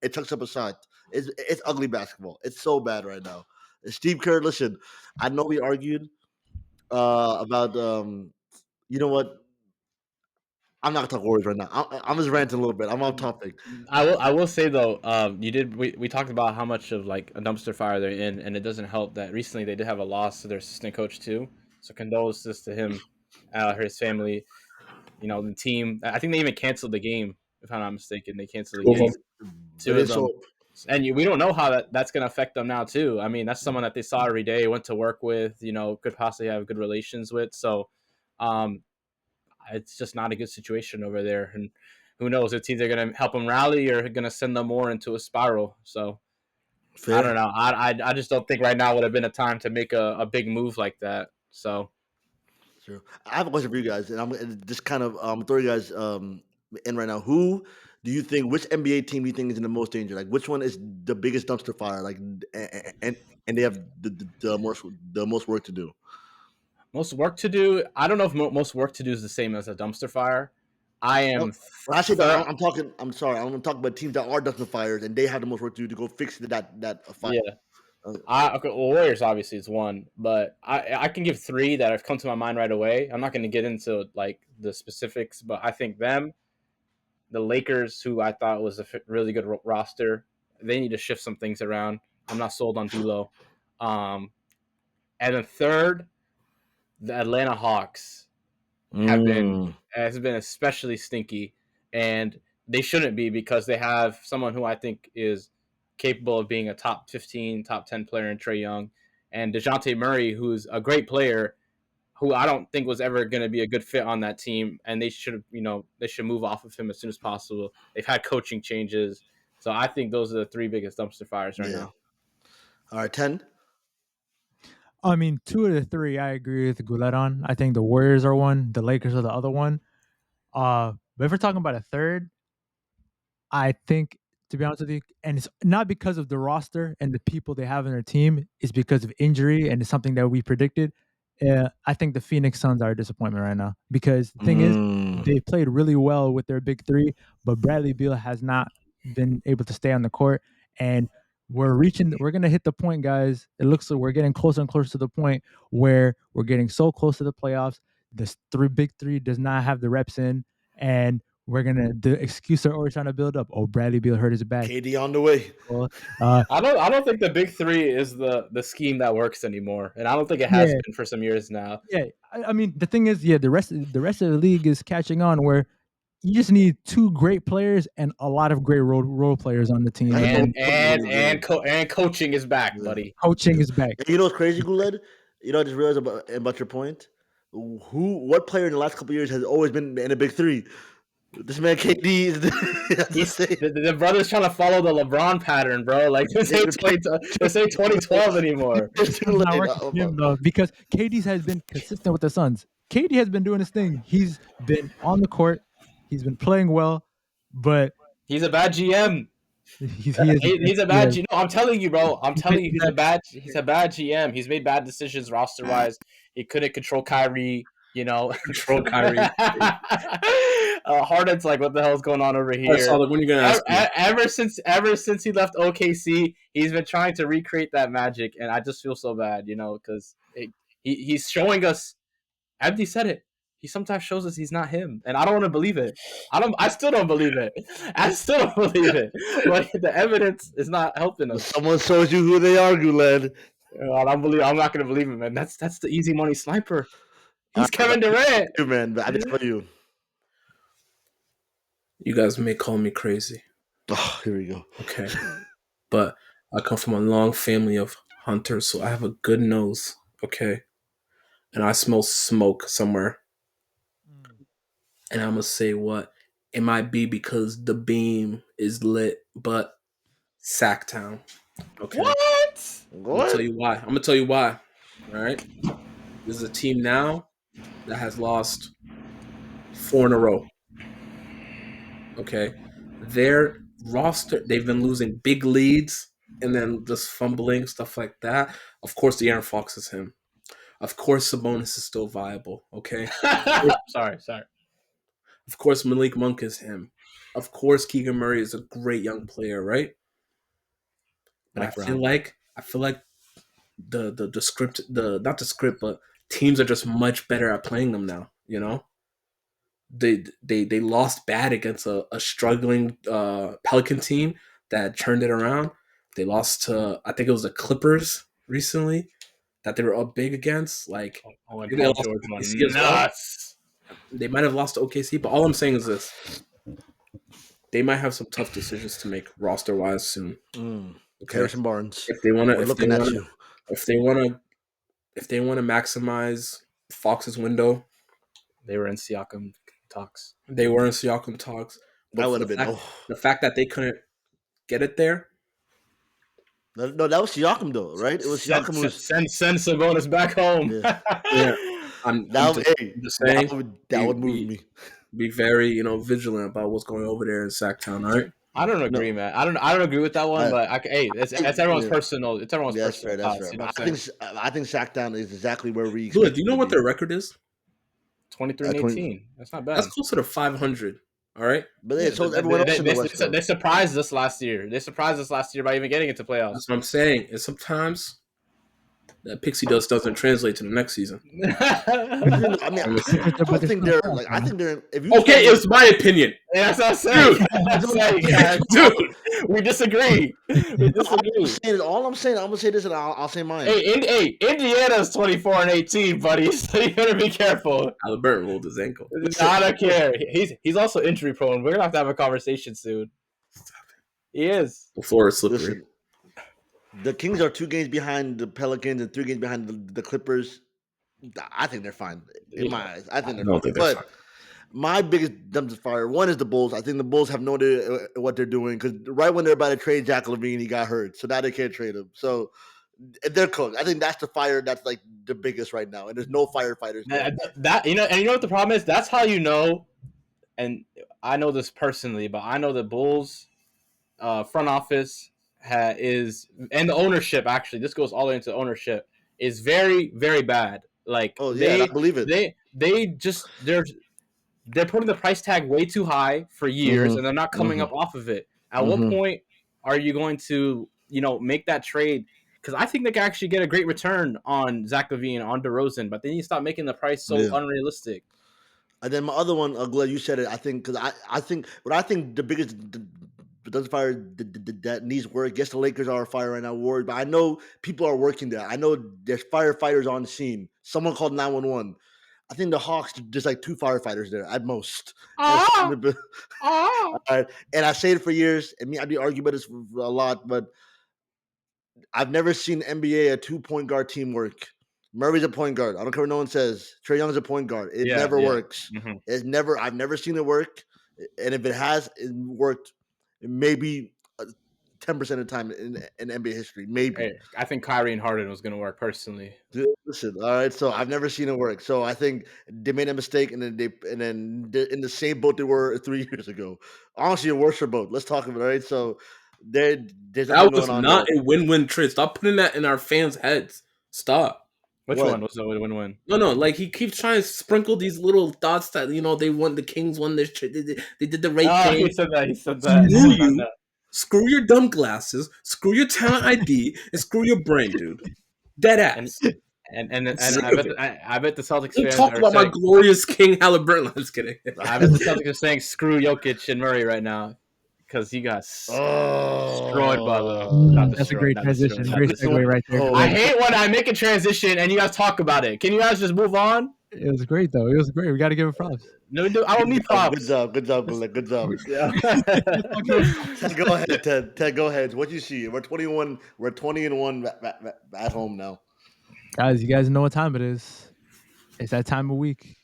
it tucks up a shot. It's ugly basketball. It's so bad right now. And Steve Kerr, listen, I know we argued about you know what. I'm not gonna talk Warriors right now. I'm just ranting a little bit. I'm off topic. I will say though, we talked about how much of like a dumpster fire they're in, and it doesn't help that recently they did have a loss to their assistant coach too. So condolences to him, his family, the team. I think they even canceled the game if I'm not mistaken. They canceled the game. Two of them. And we don't know how that's going to affect them now too. I mean, that's someone that they saw every day, went to work with, could possibly have good relations with. So, it's just not a good situation over there. And who knows if teams are going to help them rally or going to send them more into a spiral. So fair. I don't know. I just don't think right now would have been a time to make a big move like that. So sure. I have a question for you guys, and I'm just kind of throw you guys in right now. Who do you think? Which NBA team do you think is in the most danger? Like, which one is the biggest dumpster fire? Like, and they have the most work to do. Most work to do. I don't know if most work to do is the same as a dumpster fire. I am. When I say that, I'm talking. I'm sorry. I'm talking about teams that are dumpster fires and they have the most work to do to go fix that fire. Yeah. Okay. Well, Warriors obviously is one, but I can give three that have come to my mind right away. I'm not going to get into like the specifics, but I think them, the Lakers, who I thought was a really good roster, they need to shift some things around. I'm not sold on D'Lo. And then third, the Atlanta Hawks has been especially stinky, and they shouldn't be because they have someone who I think is capable of being a top 15, top 10 player in Trae Young, and DeJounte Murray, who's a great player, who I don't think was ever going to be a good fit on that team, and they should move off of him as soon as possible. They've had coaching changes, so I think those are the three biggest dumpster fires right now. All right, 10. I mean, two of the three I agree with Guled on. I think the Warriors are one, the Lakers are the other one. But if we're talking about a third, I think, to be honest with you, and it's not because of the roster and the people they have in their team, it's because of injury, and it's something that we predicted. I think the Phoenix Suns are a disappointment right now because the thing is, they played really well with their big three, but Bradley Beal has not been able to stay on the court, and we're going to hit the point, guys. It looks like we're getting closer and closer to the point where we're getting so close to the playoffs. This big three does not have the reps in, and the excuse they're always trying to build up. Oh, Bradley Beal hurt his back. KD on the way. Well, I don't think the big three is the scheme that works anymore, and I don't think it has been for some years now. Yeah, I mean the thing is, the rest of the league is catching on where you just need two great players and a lot of great role players on the team. And coaching is back, buddy. Coaching is back. You know what's crazy, Guled? I just realized about your point. What player in the last couple of years has always been in a big three? This man KD is the brother's trying to follow the LeBron pattern, bro. Like this ain't 2012 anymore. It's not working him, though, because KD has been consistent with the Suns. KD has been doing his thing. He's been on the court. He's been playing well, but he's a bad GM. He's a bad GM. No, I'm telling you, bro. I'm telling you, he's a bad GM. He's made bad decisions roster wise. He couldn't control Kyrie. Control Kyrie. Harden's like, what the hell's going on over here? Sadik, when are you gonna ask me? Ever since he left OKC, he's been trying to recreate that magic, and I just feel so bad, because he's showing us. Abdi said it. He sometimes shows us he's not him, and I don't want to believe it. I still don't believe it. But the evidence is not helping us. Someone shows you who they are, Guled. I'm not gonna believe it, man. That's the easy money sniper. He's Kevin Durant. You man, I just for you. You guys may call me crazy. Oh, here we go. Okay. But I come from a long family of hunters, so I have a good nose. Okay. And I smell smoke somewhere. And I'm going to say what? It might be because the beam is lit, but Sacktown. Okay. What? I'm going to tell you why. All right. This is a team now that has lost 4 in a row. Okay. Their roster, they've been losing big leads and then just fumbling, stuff like that. Of course, the Aaron Fox is him. Of course, Sabonis is still viable. Okay. Sorry. Of course, Malik Monk is him. Of course, Keegan Murray is a great young player, right? But I feel like the script, not the script, but teams are just much better at playing them now. You know, they lost bad against a struggling Pelican team that turned it around. They lost to, I think it was the Clippers recently that they were up big against. Like they lost to OKC as well. They might have lost to OKC, but all I'm saying is this: they might have some tough decisions to make roster wise soon. Okay. Harrison Barnes. If they want to, if they want to maximize Fox's window, they were in Siakam talks. But that would have been the fact that they couldn't get it there. No, that was Siakam though, right? It was Siakam who send Sabonis back home. Yeah. That would move me. Be very, vigilant about what's going over there in Sacktown, right? I don't agree, man. I don't agree with that one, but it's everyone's personal. It's everyone's personal. That's right. You know I think Sacktown is exactly where we. Do you know what their record is? 23-18. That's not bad. That's closer to 500. All right, but everyone else in the West. They surprised us last year. They surprised us last year by even getting into playoffs. That's what I'm saying. And sometimes that pixie dust doesn't translate to the next season. I mean, I think they're. If you okay, it's my opinion. Yeah, that's what I'm saying. Dude, we disagree. All I'm saying, I'm gonna say this, and I'll say mine. Hey, Indiana's 24-18, buddy. So you better be careful. Halliburton rolled his ankle. I don't care. He's also injury prone. We're gonna have to have a conversation soon. He is. The floor is slippery. Listen, the Kings are 2 games behind the Pelicans and 3 games behind the Clippers. I think they're fine in my eyes. I think they're fine. But my biggest dumpster fire, one is the Bulls. I think the Bulls have no idea what they're doing because right when they're about to trade Zach LaVine, he got hurt. So now they can't trade him. So they're cooked. I think that's the fire that's like the biggest right now. And there's no firefighters. That you know what the problem is? That's how you know, and I know this personally, but I know the Bulls front office is, and the ownership, actually, this goes all the way into ownership, is very, very bad. Like, I believe it. They're putting the price tag way too high for years, and they're not coming up off of it. At what point are you going to, make that trade? Because I think they can actually get a great return on Zach LaVine, on DeRozan, but they need to stop making the price so unrealistic. And then my other one, Guled, you said it. I think because I think the biggest does fire that needs work. Yes, the Lakers are a fire right now, worried, but I know people are working there. I know there's firefighters on the scene. Someone called 911. I think the Hawks there's like 2 firefighters there at most. And I say it for years, and I'd be arguing about this for a lot, but I've never seen NBA a 2-point guard team work. Murray's a point guard. I don't care what no one says. Trae Young's a point guard. It never works. It's never. I've never seen it work, and if it has, it worked maybe 10% of the time in NBA history. Maybe. Hey, I think Kyrie and Harden was going to work personally. Dude, listen, all right. So I've never seen it work. So I think they made a mistake, and then they're in the same boat they were 3 years ago. Honestly, a worse boat. Let's talk about it. Right. So there's that was not a win-win trade. Stop putting that in our fans' heads. Stop. Which one was the win-win? No. Like, he keeps trying to sprinkle these little thoughts that, they won. The Kings won this trade. They did the right thing. He said that. Screw you. Screw your dumb glasses. Screw your talent ID. And screw your brain, dude. Dead ass. And I bet the Celtics fans talk about my glorious King Halliburton. I'm just kidding. I bet the Celtics are saying screw Jokic and Murray right now. Because he got destroyed by the. That's a great transition. Great segue right there. I hate when I make a transition and you guys talk about it. Can you guys just move on? It was great though. It was great. We got to give it props. No, I don't need props. Good job, Guled. Good job. Yeah. Ted, go ahead, Ted. Ted, go ahead. What you see? We're 21. We're 20-1 at home now. Guys, you guys know what time it is. It's that time of week.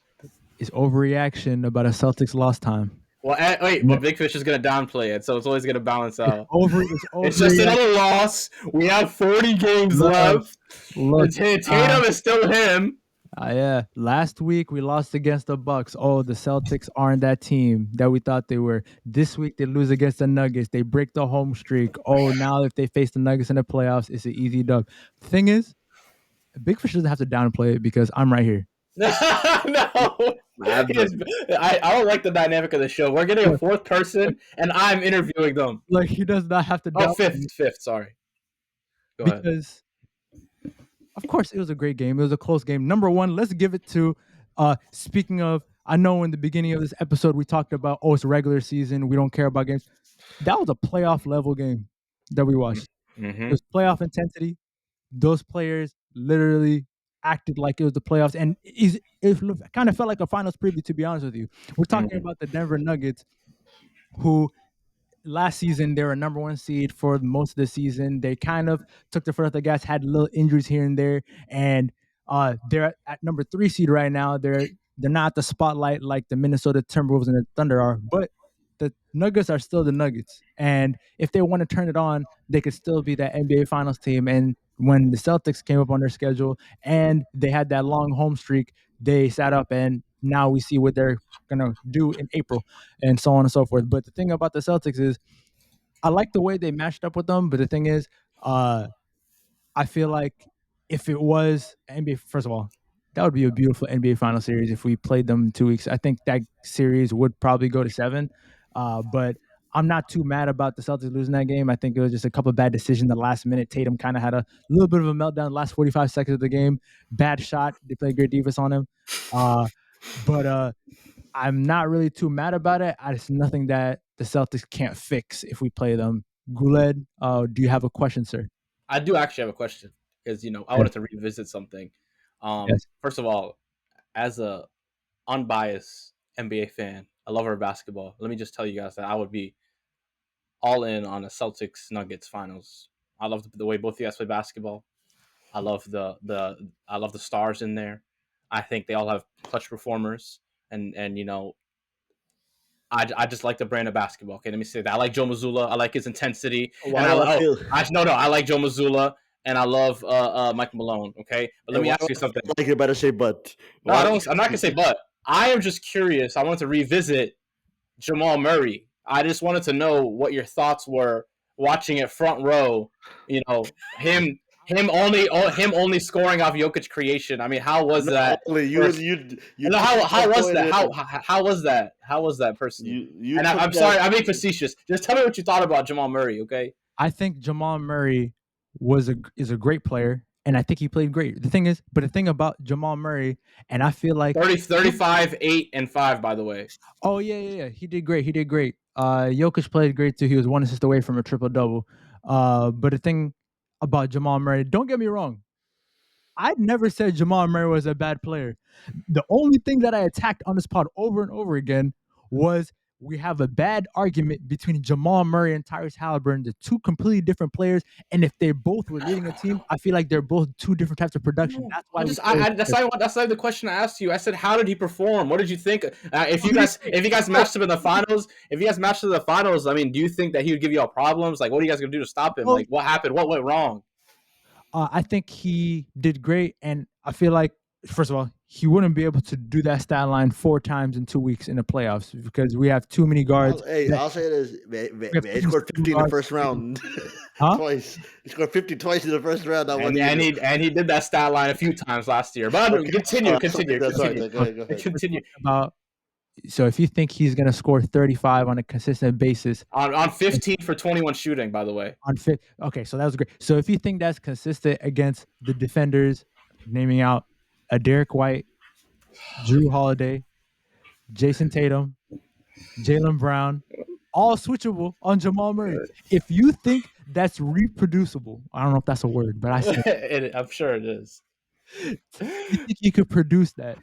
It's overreaction about a Celtics lost time. Well, wait, but Big Fish is gonna downplay it, so it's always gonna balance out. It's just another loss. We have 40 games left. Tatum is still him. Yeah. Last week we lost against the Bucks. Oh, the Celtics aren't that team that we thought they were. This week they lose against the Nuggets. They break the home streak. Oh, now if they face the Nuggets in the playoffs, it's an easy dub. The thing is, Big Fish doesn't have to downplay it because I'm right here. No. I don't like the dynamic of the show. We're getting a fourth person, and I'm interviewing them. Like, he does not have to. Oh, fifth. Sorry. Go ahead. Because, of course, it was a great game. It was a close game. Number one, let's give it to. Speaking of, I know in the beginning of this episode we talked about, it's regular season. We don't care about games. That was a playoff level game that we watched. Mm-hmm. It was playoff intensity. Those players literally acted like it was the playoffs, and it kind of felt like a finals preview, to be honest with you. We're talking about the Denver Nuggets, who last season they were number one seed for most of the season. They kind of took the foot off the gas, had little injuries here and there, and they're at number 3 seed right now. They're not the spotlight like the Minnesota Timberwolves and the Thunder are, but the Nuggets are still the Nuggets, and if they want to turn it on, they could still be that NBA Finals team. And when the Celtics came up on their schedule and they had that long home streak, they sat up, and now we see what they're gonna do in April, and so on and so forth. But the thing about the Celtics is, I like the way they matched up with them. But the thing is, I feel like if it was NBA, first of all, that would be a beautiful NBA Final series if we played them in 2 weeks. I think that series would probably go to 7. But I'm not too mad about the Celtics losing that game. I think it was just a couple of bad decisions the last minute. Tatum kind of had a little bit of a meltdown the last 45 seconds of the game. Bad shot. They played great defense on him. But I'm not really too mad about it. It's nothing that the Celtics can't fix if we play them. Guled, do you have a question, sir? I do actually have a question because, I wanted to revisit something. Yes. First of all, as a unbiased NBA fan, I love our basketball. Let me just tell you guys that I would be all in on a Celtics Nuggets finals. I love the way both of you guys play basketball. I love the stars in there. I think they all have clutch performers, and I just like the brand of basketball. Okay, let me say that. I like Joe Mazzulla. I like his intensity. I like Joe Mazzulla, and I love Mike Malone. Okay, but let me ask you something. I like it better say but. No, I'm not gonna say but. I am just curious. I wanted to revisit Jamal Murray. I just wanted to know what your thoughts were watching it front row. Him only scoring off Jokic creation. I mean, how was that? How was that? How was that? How was that personally? I'm sorry, I'm being facetious. Just tell me what you thought about Jamal Murray, okay? I think Jamal Murray is a great player, and I think he played great. The thing about Jamal Murray, and I feel like 35, 8, and 5, by the way. Oh yeah. He did great. Jokic played great too. He was 1 assist away from a triple-double. But the thing about Jamal Murray, don't get me wrong, I never said Jamal Murray was a bad player. The only thing that I attacked on this pod over and over again was we have a bad argument between Jamal Murray and Tyrese Halliburton, the two completely different players. And if they both were leading a team, I feel like they're both two different types of production. That's why that's not the question I asked you. I said, how did he perform? What did you think? If you guys matched him in the finals, I mean, do you think that he would give you all problems? Like, what are you guys gonna do to stop him? Like, what happened? What went wrong? I think he did great, and I feel like, first of all, he wouldn't be able to do that stat line 4 times in 2 weeks in the playoffs because we have too many guards. I'll say this: he scored 50 in the first round. Twice. He scored 50 twice in the first round. And he did that stat line a few times last year. But continue. Go ahead. Continue. So if you think he's going to score 35 on a consistent basis. On 15 for 21 shooting, by the way. Okay, so that was great. So if you think that's consistent against the defenders, naming out a Derek White, Drew Holiday, Jason Tatum, Jaylen Brown, all switchable on Jamal Murray. If you think that's reproducible, I don't know if that's a word, but I said I'm sure it is. Do you think he could produce that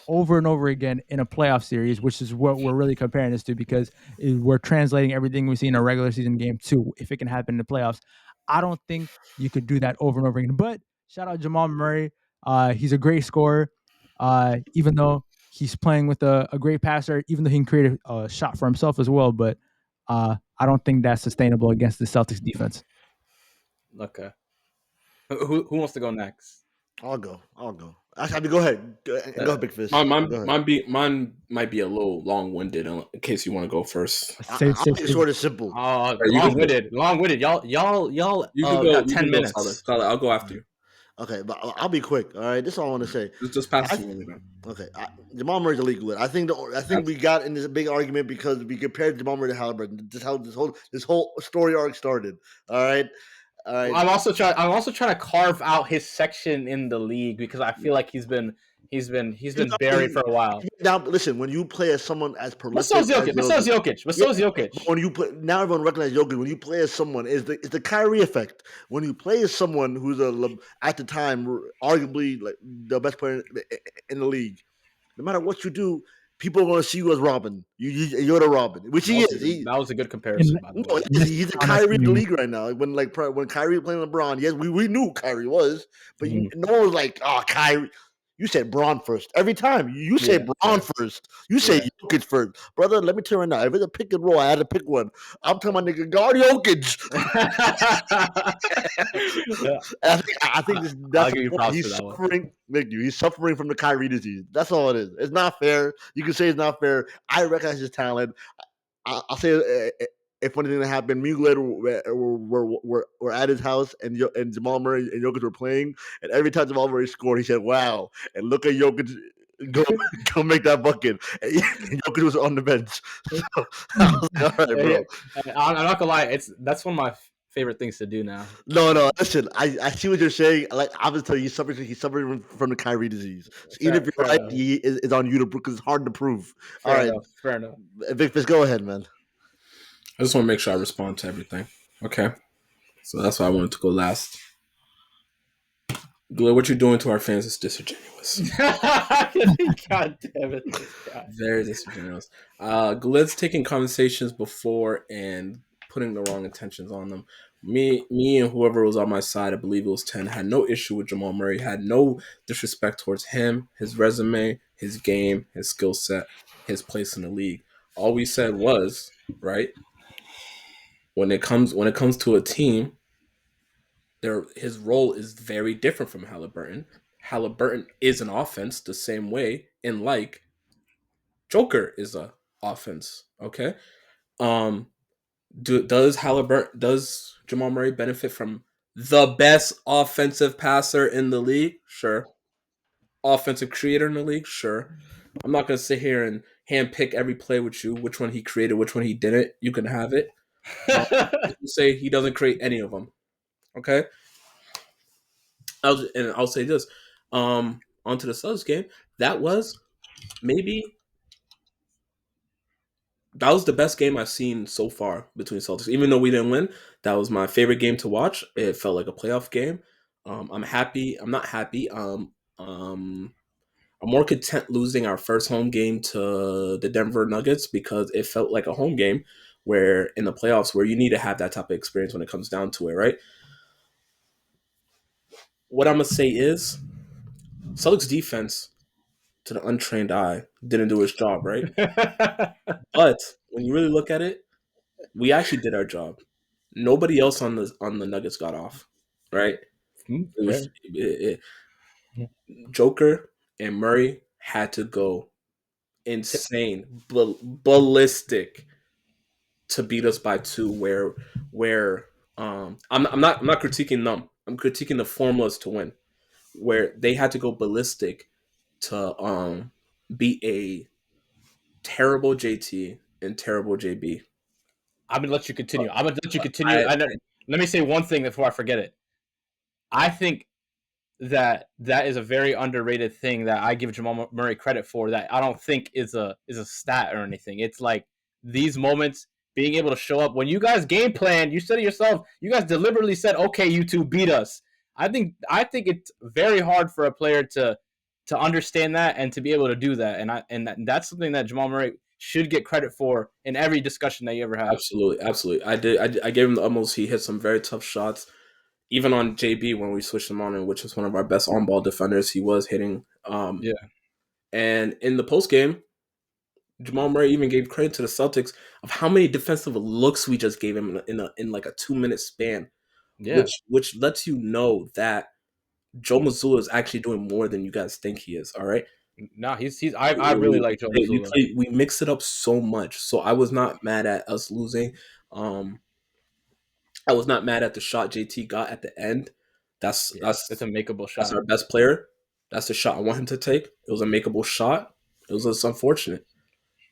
over and over again in a playoff series, which is what we're really comparing this to, because we're translating everything we see in a regular season game to if it can happen in the playoffs. I don't think you could do that over and over again. But shout out Jamal Murray. He's a great scorer. Even though he's playing with a great passer, even though he can create a shot for himself as well. But I don't think that's sustainable against the Celtics defense. Okay. Who wants to go next? I'll go. Actually, go ahead. Go ahead, Big Fish. Mine might be a little long-winded in case you want to go first. I'll make it short and simple. Long-winded. Y'all You can go. got 10 minutes. Solid. I'll go after you. Okay, but I'll be quick. All right, this is all I want to say. Just pass it to me. Okay, Jamal Murray's a league winner. I think we got in this big argument because we compared Jamal Murray to Halliburton. Just how this whole story arc started. All right. I'm also trying to carve out his section in the league because I feel like he's been buried for a while. Now, listen, when you play as someone as prolific, Besides Jokic. When you play, now everyone recognizes Jokic. When you play as someone, it's the Kyrie effect. When you play as someone who's at the time arguably like the best player in the league, no matter what you do, people are going to see you as Robin. You're the Robin, which he is. That was a good comparison. By the way. He's a Kyrie in the league right now. When Kyrie was playing LeBron, yes, we knew who Kyrie was, but no one was like, oh, Kyrie. You said Braun first every time. You say Braun first. You say Jokic first, brother. Let me tell you right now. If it's a pick and roll, I had to pick one. I'm telling my nigga guard Jokic. I think he's suffering. He's suffering from the Kyrie disease. That's all it is. It's not fair. You can say it's not fair. I recognize his talent. I'll say a funny thing that happened. Me and Guled were at his house, and Jamal Murray and Jokic were playing. And every time Jamal Murray scored, he said, "Wow!" And look at Jokic go make that bucket. And Jokic was on the bench. So, I was like, all right, bro. I'm not gonna lie. That's one of my favorite things to do now. No. Listen, I see what you're saying. Like I'm just telling you, he's suffering from the Kyrie disease. So even if you're right, he is on you to prove because it's hard to prove. Fair enough. Big Fish, go ahead, man. I just want to make sure I respond to everything. Okay. So that's why I wanted to go last. Guled, what you're doing to our fans is disingenuous. God damn it. Very disingenuous. Guled's taking conversations before and putting the wrong intentions on them. Me and whoever was on my side, I believe it was 10, had no issue with Jamal Murray, had no disrespect towards him, his resume, his game, his skill set, his place in the league. All we said was, right, when it comes to a team, his role is very different from Halliburton. Halliburton is an offense the same way, and like Joker is a offense. Okay, does Jamal Murray benefit from the best offensive passer in the league? Sure. Offensive creator in the league? Sure. I'm not gonna sit here and handpick every play with you, which one he created, which one he didn't. You can have it. Say he doesn't create any of them. Okay. I'll say this. Onto the Celtics game. That was the best game I've seen so far between Celtics. Even though we didn't win, that was my favorite game to watch. It felt like a playoff game. I'm happy. I'm not happy. I'm more content losing our first home game to the Denver Nuggets because it felt like a home game where in the playoffs where you need to have that type of experience when it comes down to it, right? What I'm going to say is Celtics defense, to the untrained eye, didn't do its job, right? But when you really look at it, we actually did our job. Nobody else on the Nuggets got off, right? Joker and Murray had to go insane, ballistic to beat us by 2. Where I'm not critiquing them. I'm critiquing the formulas to win, where they had to go ballistic to beat a terrible JT and terrible JB. I'm gonna let you continue. Let me say one thing before I forget it. I think that is a very underrated thing that I give Jamal Murray credit for. That I don't think is a stat or anything. It's like these moments, being able to show up when you guys game plan. You said it yourself. You guys deliberately said, "Okay, you two beat us." I think it's very hard for a player to understand that and to be able to do that. And that's something that Jamal Murray should get credit for in every discussion that you ever have. Absolutely. I gave him the utmost. He hit some very tough shots. Even on JB when we switched him on, which is one of our best on-ball defenders, he was hitting. Yeah. And in the post game, Jamal Murray even gave credit to the Celtics of how many defensive looks we just gave him in like a 2-minute span. Yeah. Which lets you know that Joe Mazzulla is actually doing more than you guys think he is. All right. No, I really like Joe Mazzulla. We mix it up so much. So I was not mad at us losing. I was not mad at the shot JT got at the end. That's a makeable shot. That's our best player. That's the shot I want him to take. It was a makeable shot. It was just unfortunate.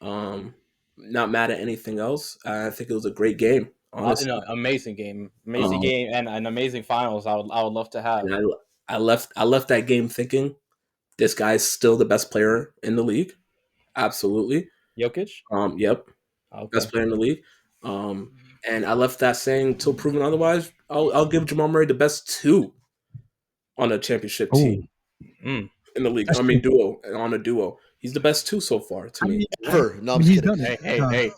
Not mad at anything else. I think it was a great game. Honestly, amazing game, and an amazing finals. I would love to have. And I left that game thinking this guy's still the best player in the league. Absolutely. Jokic? Yep. Okay. Best player in the league. And I left that saying till proven otherwise. I'll give Jamal Murray the best 2 on a championship team in the league. I mean, on a duo. He's the best 2 so far to me. No, I'm just kidding. Hey,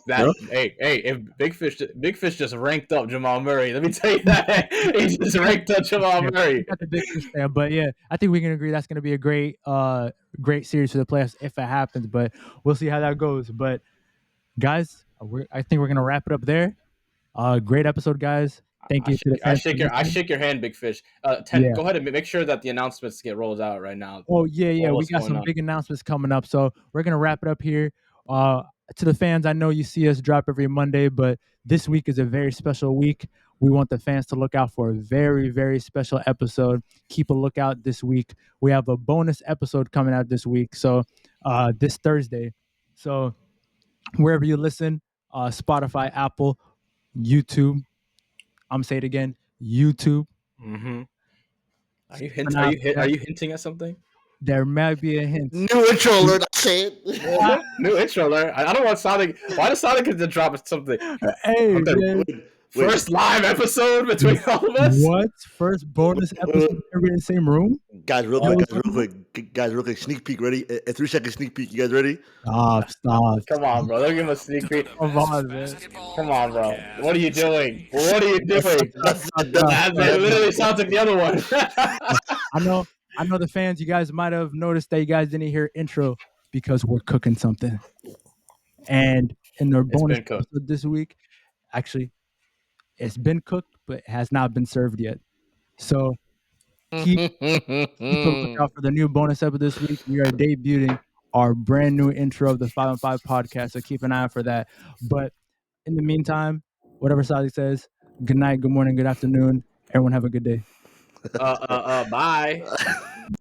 if Big Fish just ranked up Jamal Murray. Let me tell you that. He just ranked up Jamal Murray. Got the Big Fish there, but yeah, I think we can agree that's going to be a great series for the playoffs if it happens, but we'll see how that goes. But guys, I think we're going to wrap it up there. Great episode, guys. Thank you. I shake your hand, Big Fish. Go ahead and make sure that the announcements get rolled out right now. Oh yeah. We got some big announcements coming up, so we're gonna wrap it up here. To the fans, I know you see us drop every Monday, but this week is a very special week. We want the fans to look out for a very, very special episode. Keep a lookout this week. We have a bonus episode coming out this week, so this Thursday. So wherever you listen, Spotify, Apple, YouTube. I'm gonna say it again. YouTube. Mm-hmm. Are you hinting at something? There might be a hint. New intro alert. I say it. New intro alert. I don't want Sadik. Why does Sadik have to drop something? Hey, man. First live episode between all of us. What? First bonus episode? Everybody in the same room? Guys, real quick. Sneak peek. Ready? A 3-second sneak peek. You guys ready? Stop. Come on, bro. Don't give us a sneak peek. Come on, man. Come on, bro. What are you doing? That literally sounds like the other one. I know the fans, you guys might have noticed that you guys didn't hear intro because we're cooking something. And in the bonus episode this week, actually, it's been cooked, but it has not been served yet. So keep a lookout for the new bonus episode this week. We are debuting our brand new intro of the 5 on 5 podcast, so keep an eye out for that. But in the meantime, whatever Sadik says, good night, good morning, good afternoon. Everyone have a good day. Bye.